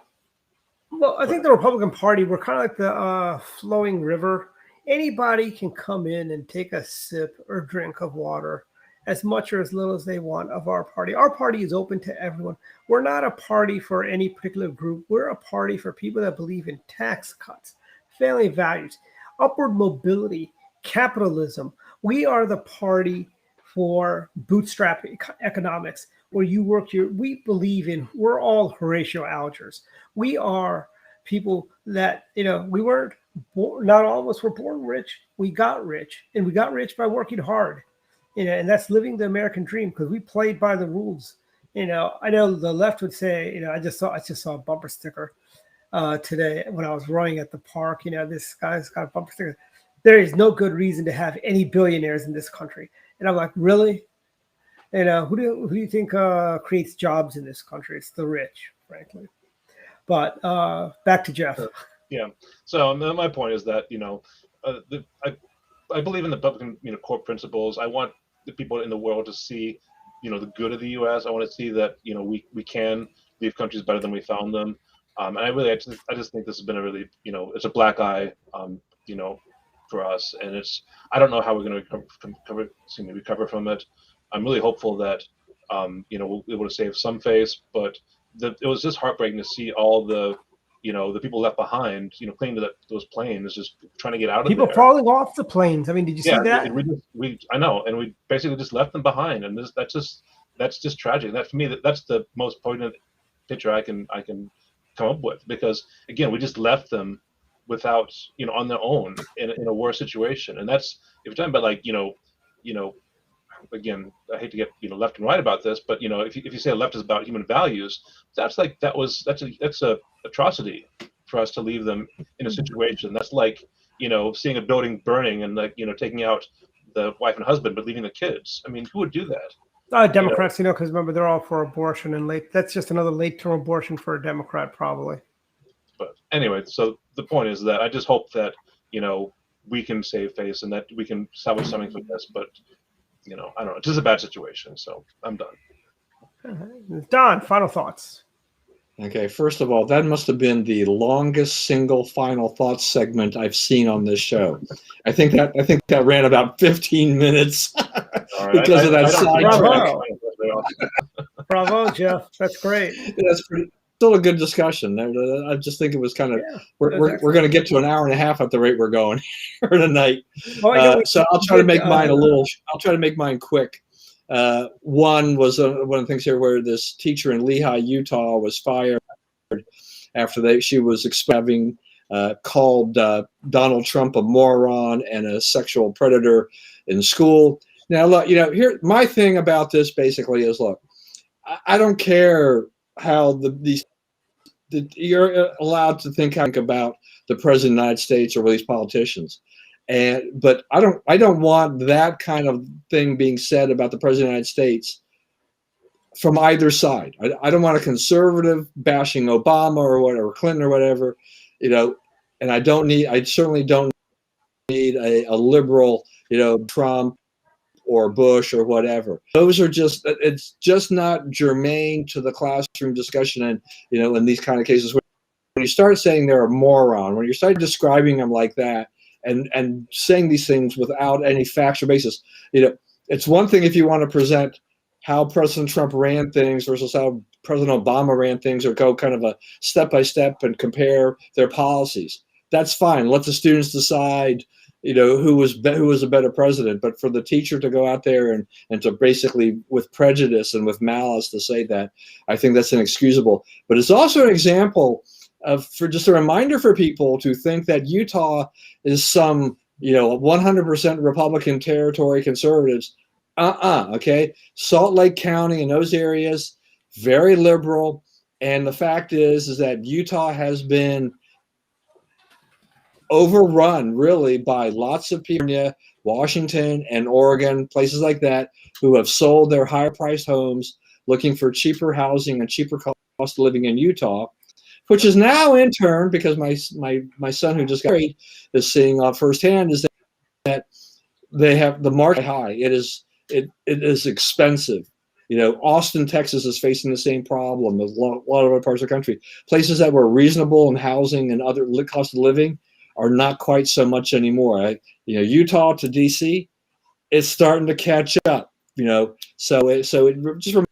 Well, I think the Republican Party, we're kind of like the flowing river. Anybody can come in and take a sip or drink of water, as much or as little as they want, of our party. Our party is open to everyone. We're not a party for any particular group. We're a party for people that believe in tax cuts, family values, upward mobility, capitalism. We are the party for bootstrap economics, where you work here. We believe in, we're all Horatio Algers. We are people that, you know, we weren't born, not all of us were born rich. We got rich, and we got rich by working hard. You know, and that's living the American dream, because we played by the rules. You know, I know the left would say, you know, I just saw a bumper sticker today when I was running at the park. You know, this guy's got a bumper sticker. There is no good reason to have any billionaires in this country. And I'm like, really? Who do you think creates jobs in this country? It's the rich, frankly. But back to Jeff. Yeah. So my point is that I believe in the Republican core principles. I want the people in the world to see the good of the U.S. I want to see that we can leave countries better than we found them. And I just think this has been a really it's a black eye for us, and I don't know how we're going to recover from it. I'm really hopeful that we'll be able to save some face, but it was just heartbreaking to see all the the people left behind, clinging to those planes, just trying to get out of there. People falling off the planes. I mean, did you see that? I know, and we basically just left them behind, and that's just tragic. That for me, that's the most poignant picture I can come up with, because again, we just left them without on their own in a war situation, and that's, if you're talking about again, I hate to get left and right about this, but if you say left is about human values, that's a atrocity for us to leave them in a situation. That's like seeing a building burning and taking out the wife and husband but leaving the kids. I mean, who would do that? Democrats, because remember, they're all for abortion, and that's just another late-term abortion for a Democrat, probably. But anyway, so the point is that I just hope that we can save face and that we can salvage something from this, but I don't know. It's just a bad situation, so I'm done. Don, final thoughts. Okay, first of all, that must have been the longest single final thoughts segment I've seen on this show. I think that ran about 15 minutes because of that sidetrack. Bravo, Jeff. That's great. That's still a good discussion. I just think it was kind of we're going to get to an hour and a half at the rate we're going here tonight. So I'll try to make mine I'll try to make mine quick. One was one of the things here where this teacher in Lehigh, Utah, was fired after she was having called Donald Trump a moron and a sexual predator in school. Now, look, here my thing about this basically is, look, I don't care how you're allowed to think about the president of the United States or these politicians. But I don't want that kind of thing being said about the president of the United States from either side. I don't want a conservative bashing Obama or whatever, Clinton or whatever, and I certainly don't need a liberal, Trump or Bush or whatever. Those are it's just not germane to the classroom discussion. And, in these kind of cases, when you start saying they're a moron, when you start describing them like that, and saying these things without any factual basis, it's one thing if you want to present how President Trump ran things versus how President Obama ran things, or go kind of a step-by-step and compare their policies. That's fine. Let the students decide, who was a better president. But for the teacher to go out there and to basically with prejudice and with malice to say that, I think that's inexcusable. But it's also an example for just a reminder for people to think that Utah is some 100% Republican territory, conservatives. Okay. Salt Lake County and those areas, very liberal. And the fact is that Utah has been overrun really by lots of people, Washington and Oregon, places like that, who have sold their higher priced homes looking for cheaper housing and cheaper cost of living in Utah, which is now in turn, because my son who just got married is seeing firsthand, is that they have the market high. It is expensive. Austin, Texas is facing the same problem as a lot of other parts of the country. Places that were reasonable in housing and other cost of living are not quite so much anymore. Utah to DC, it's starting to catch up. So it just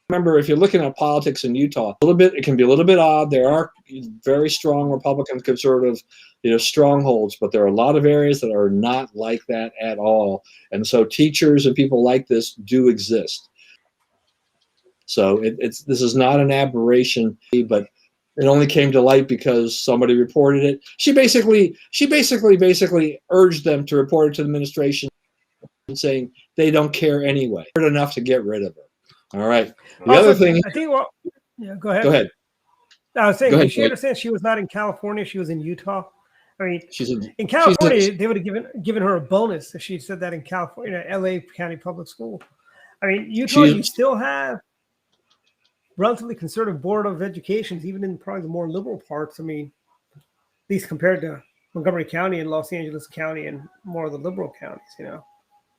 remember, if you're looking at politics in Utah, it can be a little bit odd. There are very strong Republican, conservative, strongholds, but there are a lot of areas that are not like that at all. And so teachers and people like this do exist. So this is not an aberration, but it only came to light because somebody reported it. She basically urged them to report it to the administration, saying they don't care anyway. Enough to get rid of her. All right. The other thing. I think. Go ahead. Go ahead. I was saying, did she understand she was not in California? She was in Utah. I mean, in California, they would have given her a bonus if she said that in California, LA County Public School. I mean, Utah, you still have relatively conservative board of educations, even in probably the more liberal parts. I mean, at least compared to Montgomery County and Los Angeles County and more of the liberal counties, you know.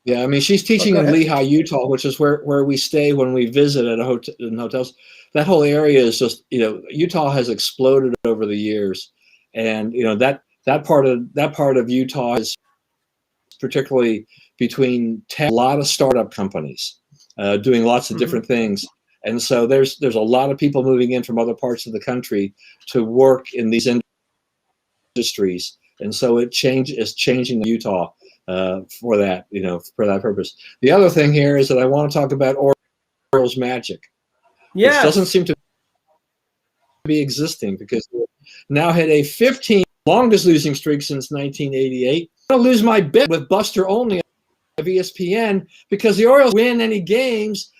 Yeah, I mean, she's teaching in Lehigh, Utah, which is where we stay when we visit at a hotel in hotels. That whole area is just, you know, Utah has exploded over the years, and you know that part of Utah is particularly between a lot of startup companies doing lots of different things, and so there's a lot of people moving in from other parts of the country to work in these industries, and so it's changing Utah. For that, you know, for that purpose. The other thing here is that I want to talk about Orioles magic. Yes. Which doesn't seem to be existing because they now had a 15 longest losing streak since 1988. I'm going to lose my bet with Buster Olney of ESPN because the Orioles win any games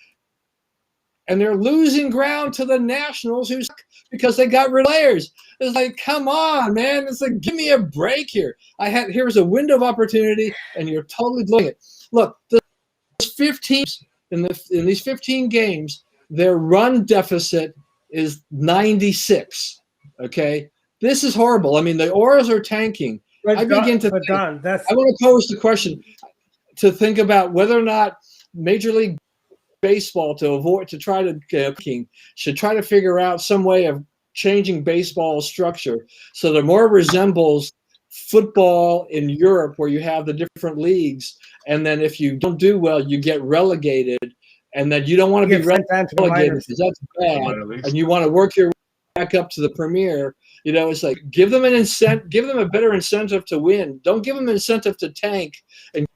and they're losing ground to the Nationals because they got rid of players. It's like, come on, man. It's like, give me a break here. Here's a window of opportunity, and you're totally blowing it. Look, the 15 in these 15 games, their run deficit is 96. Okay, this is horrible. I mean, the Orioles are tanking. I want to pose the question to think about whether or not Major League Baseball should try to figure out some way of changing baseball structure so that more resembles football in Europe where you have the different leagues, and then if you don't do well you get relegated, and then you don't want to be relegated because that's bad, and you want to work your way back up to the premier. You know, it's like give them a better incentive to win. Don't give them an incentive to tank and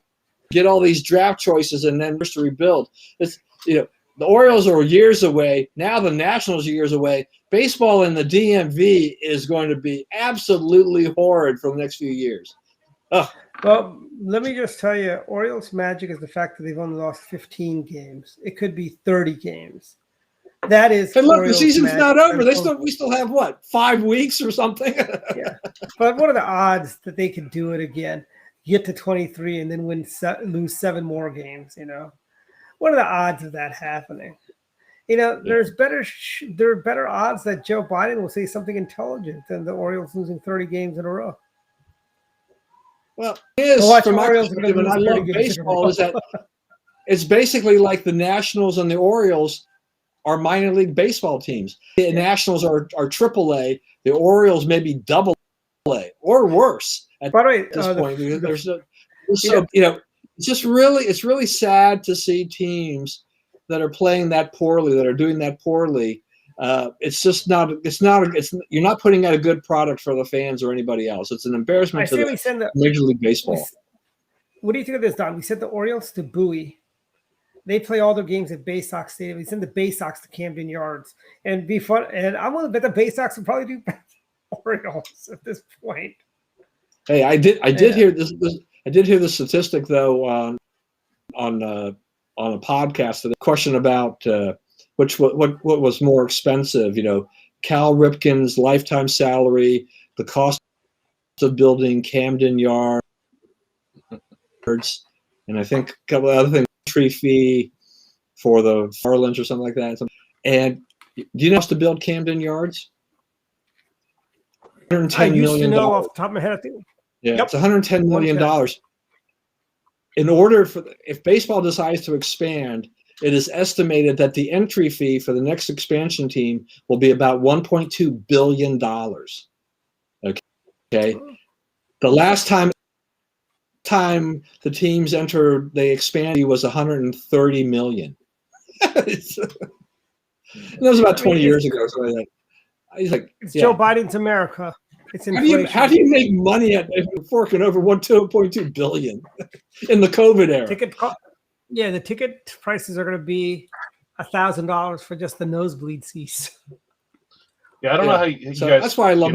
get all these draft choices and then just to rebuild. It's, you know, the Orioles are years away. Now the Nationals are years away. Baseball in the DMV is going to be absolutely horrid for the next few years. Ugh. Well, let me just tell you, Orioles' magic is the fact that they've only lost 15 games. It could be 30 games. That is. But look, Orioles the season's not over. We still have what, 5 weeks or something? Yeah. But what are the odds that they can do it again? Get to 23 and then lose 7 more games, you know? What are the odds of that happening? You know, there are better odds that Joe Biden will say something intelligent than the Orioles losing 30 games in a row. Well, it is from my perspective, and I love baseball, is that it's basically like the Nationals and the Orioles are minor league baseball teams. The Nationals are AAA. The Orioles may be AA or worse at this point. You know, it's really sad to see teams that are playing that poorly, that are doing that poorly. You're not putting out a good product for the fans or anybody else. It's an embarrassment to Major League Baseball. What do you think of this, Don? We sent the Orioles to Bowie. They play all their games at Bay Sox Stadium. We send the Bay Sox to Camden Yards and be fun. And I'm willing to bet the Bay Sox will probably do better than Orioles at this point. Hey, I did hear this. I did hear the statistic though on a podcast. The question about what was more expensive, you know, Cal Ripken's lifetime salary, the cost of building Camden Yards, and I think a couple of other things, entry fee for the Marlins or something like that. And do you know how to build Camden Yards? $110 million. Off the top of my head, I think. Yeah, it's $110 million. In order if baseball decides to expand, it is estimated that the entry fee for the next expansion team will be about $1.2 billion. Okay. The last time the teams they expanded was $130 million. That was about 20 years ago. So he's like, it's Joe Biden's America. It's how do you make money at forking over $1.2 billion in the COVID era? The ticket prices are going to be $1,000 for just the nosebleed seats. Yeah, I don't know how you so guys. That's why I love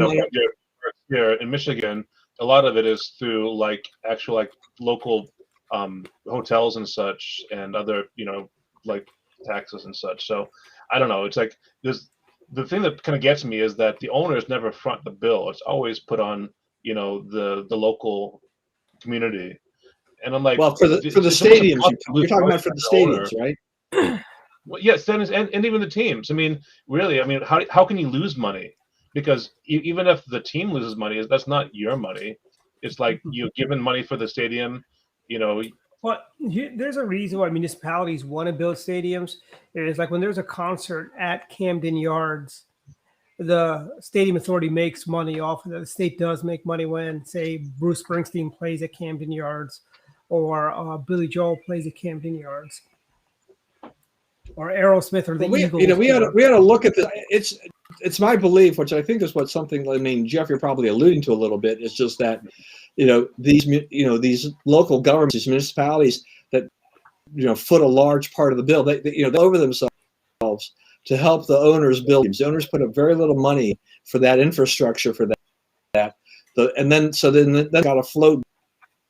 here in Michigan. A lot of it is through actual local hotels and such, and other taxes and such. So I don't know. It's like the thing that kind of gets me is that the owners never front the bill. It's always put on the local community. And I'm like, well, for the stadiums, you're talking about for the stadiums, right? Well, yes, standings and even the teams. I mean, really, I mean, how can you lose money? Because even if the team loses money, that's not your money. It's like you've given money for the stadium. You know, Well, there's a reason why municipalities want to build stadiums. It's like when there's a concert at Camden Yards, the stadium authority makes money off of it. The state does make money when, say, Bruce Springsteen plays at Camden Yards, or Billy Joel plays at Camden Yards, or Aerosmith or the Eagles. We ought to look at this. It's my belief, which I think is what something. I mean, Jeff, you're probably alluding to a little bit. Is just that, these local governments, these municipalities that foot a large part of the bill. They over themselves to help the owners build. The owners put up very little money for that infrastructure for that. And then they got to float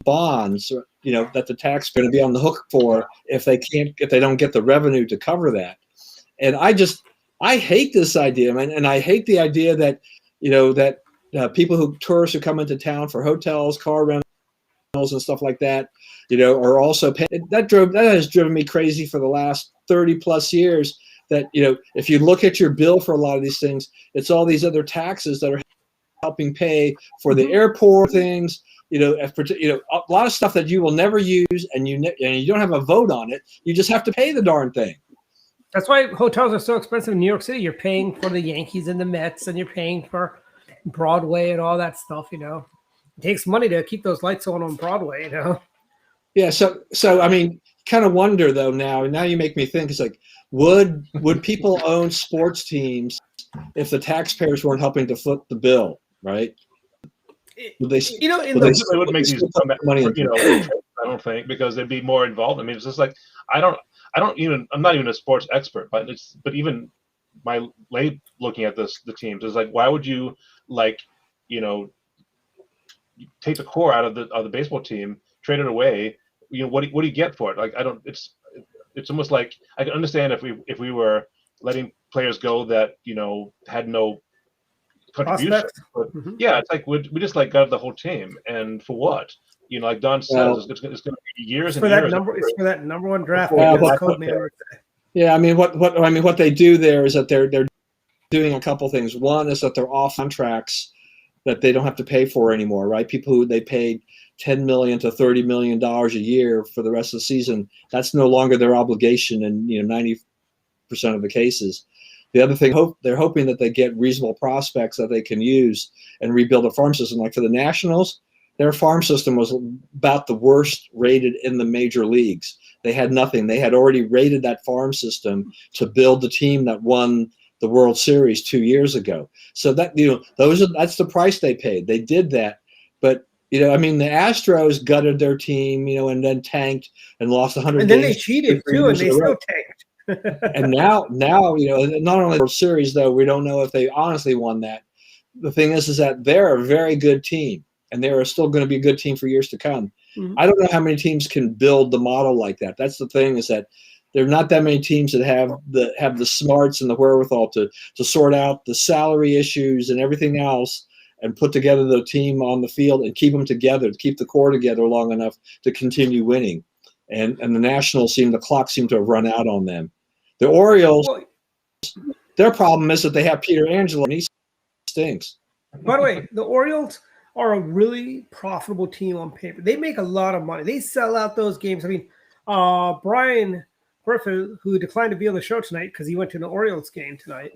bonds, that the taxpayer going to be on the hook for if they don't get the revenue to cover that. And I hate this idea, man, and I hate the idea that tourists who come into town for hotels, car rentals, and stuff like that, are also paying. That has driven me crazy for the last 30 plus years. That if you look at your bill for a lot of these things, it's all these other taxes that are helping pay for the airport things. A lot of stuff that you will never use, and you don't have a vote on it. You just have to pay the darn thing. That's why hotels are so expensive in New York City. You're paying for the Yankees and the Mets, and you're paying for Broadway and all that stuff. It takes money to keep those lights on Broadway. Yeah. So I mean, kind of wonder though. Now you make me think. It's like, would people own sports teams if the taxpayers weren't helping to foot the bill, right? Would they? It would make these money. I don't think, because they'd be more involved. I mean, it's just like I'm not even a sports expert, but even my lay looking at the teams is like, why would you take the core out of the baseball team, trade it away? What do you get for it? Like, I don't. It's almost like I can understand if we were letting players go that had no contribution. But yeah, it's like we just got the whole team, and for what? Like Don says, it's going to be years and years. It's for that number one draft. Yeah, I mean, what they do there is that they're doing a couple things. One is that they're off contracts that they don't have to pay for anymore, right? People who they paid $10 million to $30 million a year for the rest of the season, that's no longer their obligation in 90% of the cases. The other thing, they're hoping that they get reasonable prospects that they can use and rebuild a farm system. Like for the Nationals, their farm system was about the worst rated in the major leagues. They had nothing. They had already rated that farm system to build the team that won the World Series 2 years ago. So that that's the price they paid. They did that, but the Astros gutted their team, and then tanked and lost 100. And then they cheated too, and they still tanked. And now, not only the World Series, though, we don't know if they honestly won that. The thing is that they're a very good team, and they are still going to be a good team for years to come. Mm-hmm. I don't know how many teams can build the model like that. That's the thing, is that there are not that many teams that have the smarts and the wherewithal to sort out the salary issues and everything else, and put together the team on the field and keep them together, to keep the core together long enough to continue winning. And the Nationals the clock seemed to have run out on them. The Orioles, their problem is that they have Peter Angelo, and he stinks. By the way, the Orioles are a really profitable team on paper. They make a lot of money. They sell out those games. I mean, Brian Griffin, who declined to be on the show tonight because he went to an Orioles game tonight.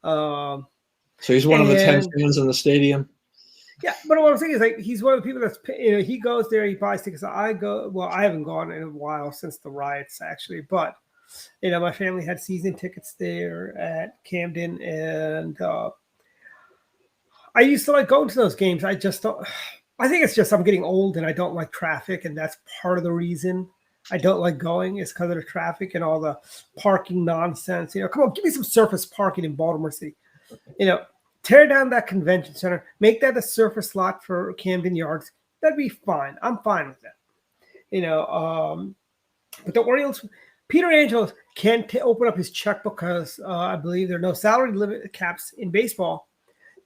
So he's one of the 10 fans in the stadium. Yeah, but what I'm saying is, like, he's one of the people that's, he goes there, he buys tickets. I haven't gone in a while since the riots, actually, but my family had season tickets there at Camden, and I used to like going to those games. I just don't. I think it's just I'm getting old and I don't like traffic, and that's part of the reason I don't like going, is because of the traffic and all the parking nonsense. Come on, give me some surface parking in Baltimore City. Tear down that convention center, make that a surface lot for Camden Yards. That'd be fine. I'm fine with that. But the Orioles, Peter Angelos can't open up his checkbook because I believe there are no salary limit caps in baseball.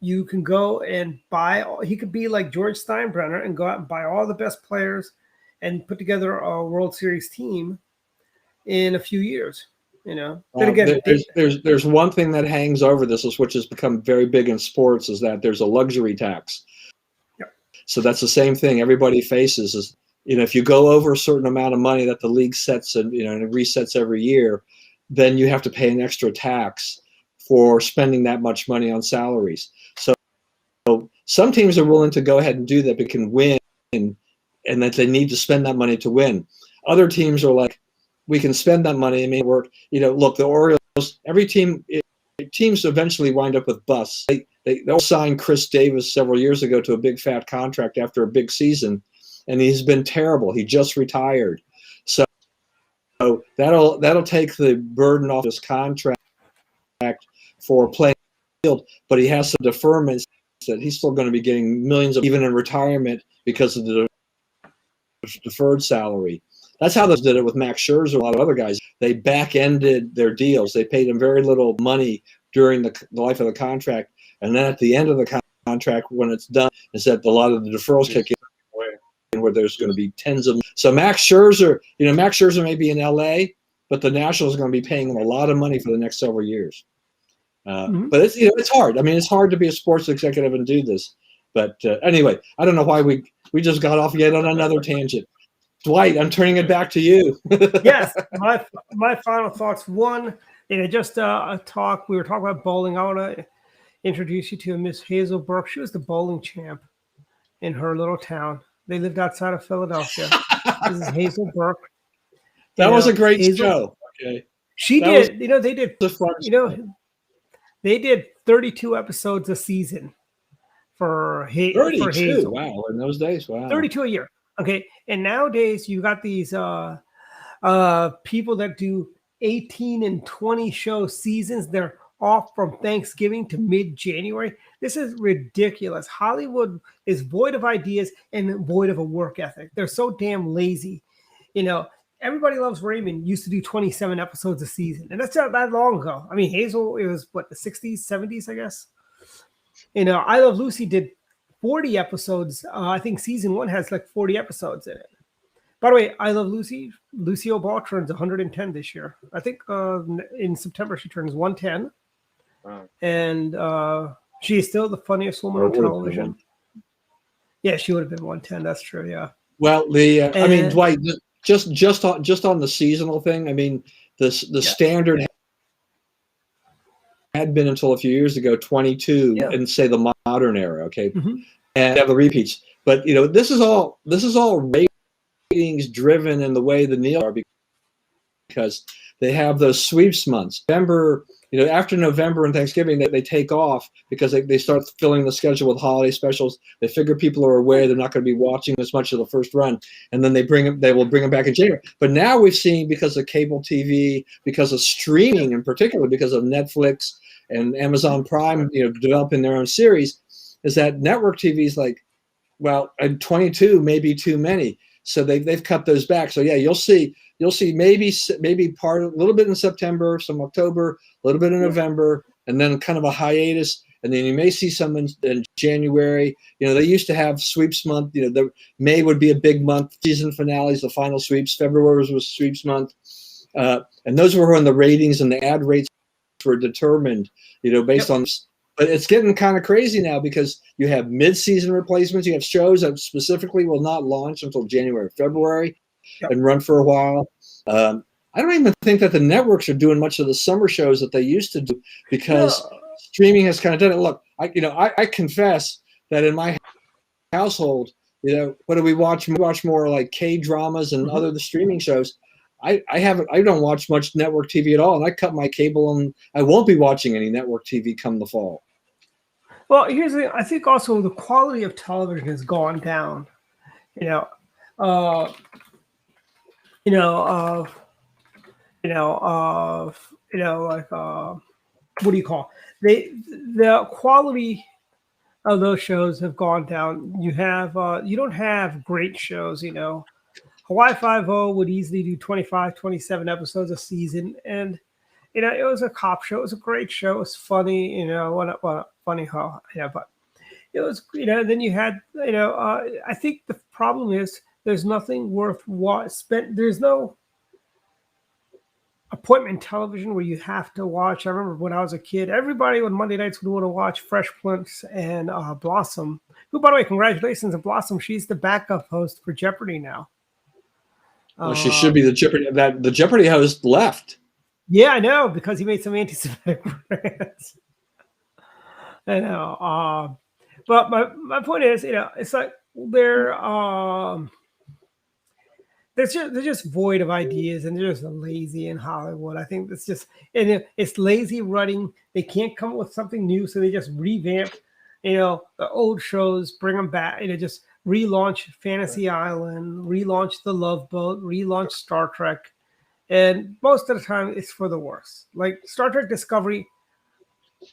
You can go and buy. He could be like George Steinbrenner and go out and buy all the best players and put together a World Series team. in a few years. Then again, there's one thing that hangs over this, which has become very big in sports, is that there's a luxury tax. Yep. So that's the same thing everybody faces is, if you go over a certain amount of money that the league sets and it resets every year, then you have to pay an extra tax for spending that much money on salaries. So some teams are willing to go ahead and do that, but can win, and that they need to spend that money to win. Other teams are like, we can spend that money and make it work. Look, the Orioles, every teams eventually wind up with busts. They'll sign Chris Davis several years ago to a big fat contract after a big season, and he's been terrible. He just retired. So that'll take the burden off his contract for playing field, but he has some deferments that he's still going to be getting millions of, even in retirement, because of the deferred salary. That's how they did it with Max Scherzer and a lot of other guys. They back-ended their deals. They paid him very little money during the life of the contract, and then at the end of the contract, when it's done, is that a lot of the deferrals kick in, where there's going to be tens of. So Max Scherzer may be in LA, but the Nationals are going to be paying him a lot of money for the next several years. But it's hard. I mean, it's hard to be a sports executive and do this. But anyway, I don't know why we just got off yet on another tangent. Dwight, I'm turning it back to you. Yes, my final thoughts. One, just a talk. We were talking about bowling. I want to introduce you to Miss Hazel Burke. She was the bowling champ in her little town. They lived outside of Philadelphia. This is Hazel Burke. That was a great show. Okay, she did. They did. They did 32 episodes a season for 32. For Hazel. Wow, in those days, wow. 32 a year. Okay, and nowadays you got these people that do 18 and 20 show seasons. They're off from Thanksgiving to mid-January. This is ridiculous. Hollywood is void of ideas and void of a work ethic. They're so damn lazy. Everybody Loves Raymond used to do 27 episodes a season, and that's not that long ago. I mean, Hazel, it was what, the 60s, 70s, I guess. I Love Lucy did 40 episodes. I think season 1 has like 40 episodes in it. By the way, I Love Lucy. Lucille Ball turns 110 this year. I think in September she turns 110. Wow. And she is still the funniest woman on television. Yeah, she would have been 110. That's true. Yeah. Well, I mean, Dwight, just on the seasonal thing. I mean, the standard had been until a few years ago 22 in say the modern era. Okay, and have the repeats. But this is all ratings driven in the way the Neil are, because they have those sweeps months. November, after November and Thanksgiving, they take off because they start filling the schedule with holiday specials. They figure people are aware they're not going to be watching as much of the first run, and then they will bring them back in January. But now we've seen, because of cable TV, because of streaming in particular, because of Netflix and Amazon Prime, developing their own series, is that network TV is like, well, and 22 may be too many. So they've cut those back. So yeah, you'll see maybe a little bit in September, some October, a little bit in November, and then kind of a hiatus. And then you may see some in January. They used to have sweeps month. The May would be a big month, season finales, the final sweeps. February was sweeps month, and those were when the ratings and the ad rates were determined. Based on. But it's getting kind of crazy now, because you have mid-season replacements. You have shows that specifically will not launch until January, February, and run for a while. I don't even think that the networks are doing much of the summer shows that they used to do, because streaming has kind of done it. Look, I confess that in my household, what do we watch? We watch more like K-dramas and other the streaming shows. I don't watch much network TV at all, and I cut my cable, and I won't be watching any network TV come the fall. Well, here's the thing. I think also the quality of television has gone down. Like what do you call the quality of those shows have gone down. You don't have great shows. Hawaii Five-0 would easily do 25, 27 episodes a season, and it was a cop show. It was a great show. It was funny. Funny how, but it was. Then you had. I think the problem is there's nothing worth spent. There's no. appointment television where you have to watch. I remember when I was a kid, everybody on Monday nights would want to watch Fresh Prince and Blossom. Who, by the way, congratulations to Blossom. She's the backup host for Jeopardy now. Well, she should be the Jeopardy. The Jeopardy host left. Yeah, I know, because he made some anti-Semitic rants. I know. But my point is, it's like they're just void of ideas, and they're just lazy in Hollywood. I think it's lazy writing. They can't come up with something new, so they just revamp, the old shows, bring them back, just relaunch Fantasy Island, relaunch The Love Boat, relaunch Star Trek. And most of the time, it's for the worse. Like Star Trek Discovery,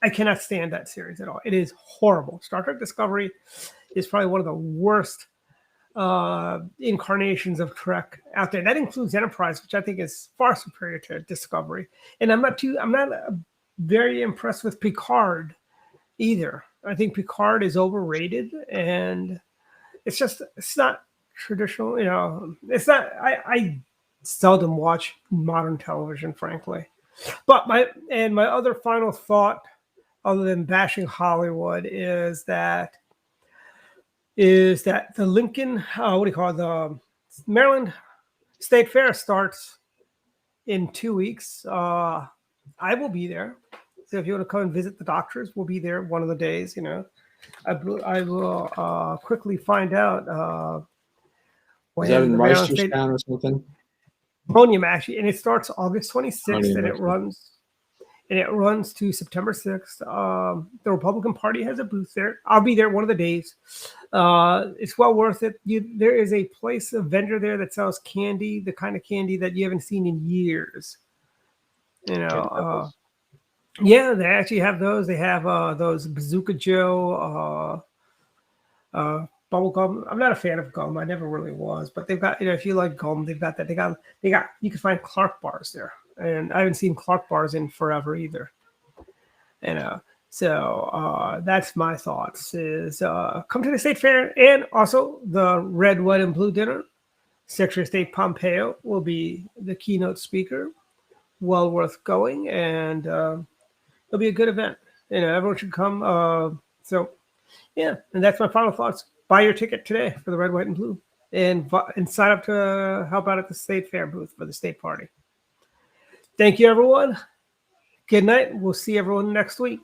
I cannot stand that series at all. It is horrible. Star Trek Discovery is probably one of the worst incarnations of Trek out there. That includes Enterprise, which I think is far superior to Discovery. And I'm not very impressed with Picard either. I think Picard is overrated, and it's not traditional. It's not. I seldom watch modern television, frankly. But my other final thought, other than bashing Hollywood, is that the Lincoln, the Maryland State Fair starts in 2 weeks. I will be there. So if you want to come and visit the doctors, we'll be there one of the days. I will quickly find out. Is that in Reisterstown or something? Podium, actually, and it starts August 26th, and it runs to September 6th. The Republican Party has a booth there. I'll be there one of the days. It's well worth it. There is a vendor there that sells candy, the kind of candy that you haven't seen in years. Yeah, they actually have those. They have those Bazooka Joe, bubble gum. I'm not a fan of gum. I never really was, but they've got, if you like gum, they've got that. They got, you can find Clark bars there. And I haven't seen Clark bars in forever either. So that's my thoughts is come to the State Fair, and also the Red, White, and Blue dinner. Secretary of State Pompeo will be the keynote speaker. Well worth going, and it'll be a good event. Everyone should come. So yeah, and that's my final thoughts. Buy your ticket today for the Red, White, and Blue, and sign up to help out at the State Fair booth for the state party. Thank you, everyone. Good night. We'll see everyone next week.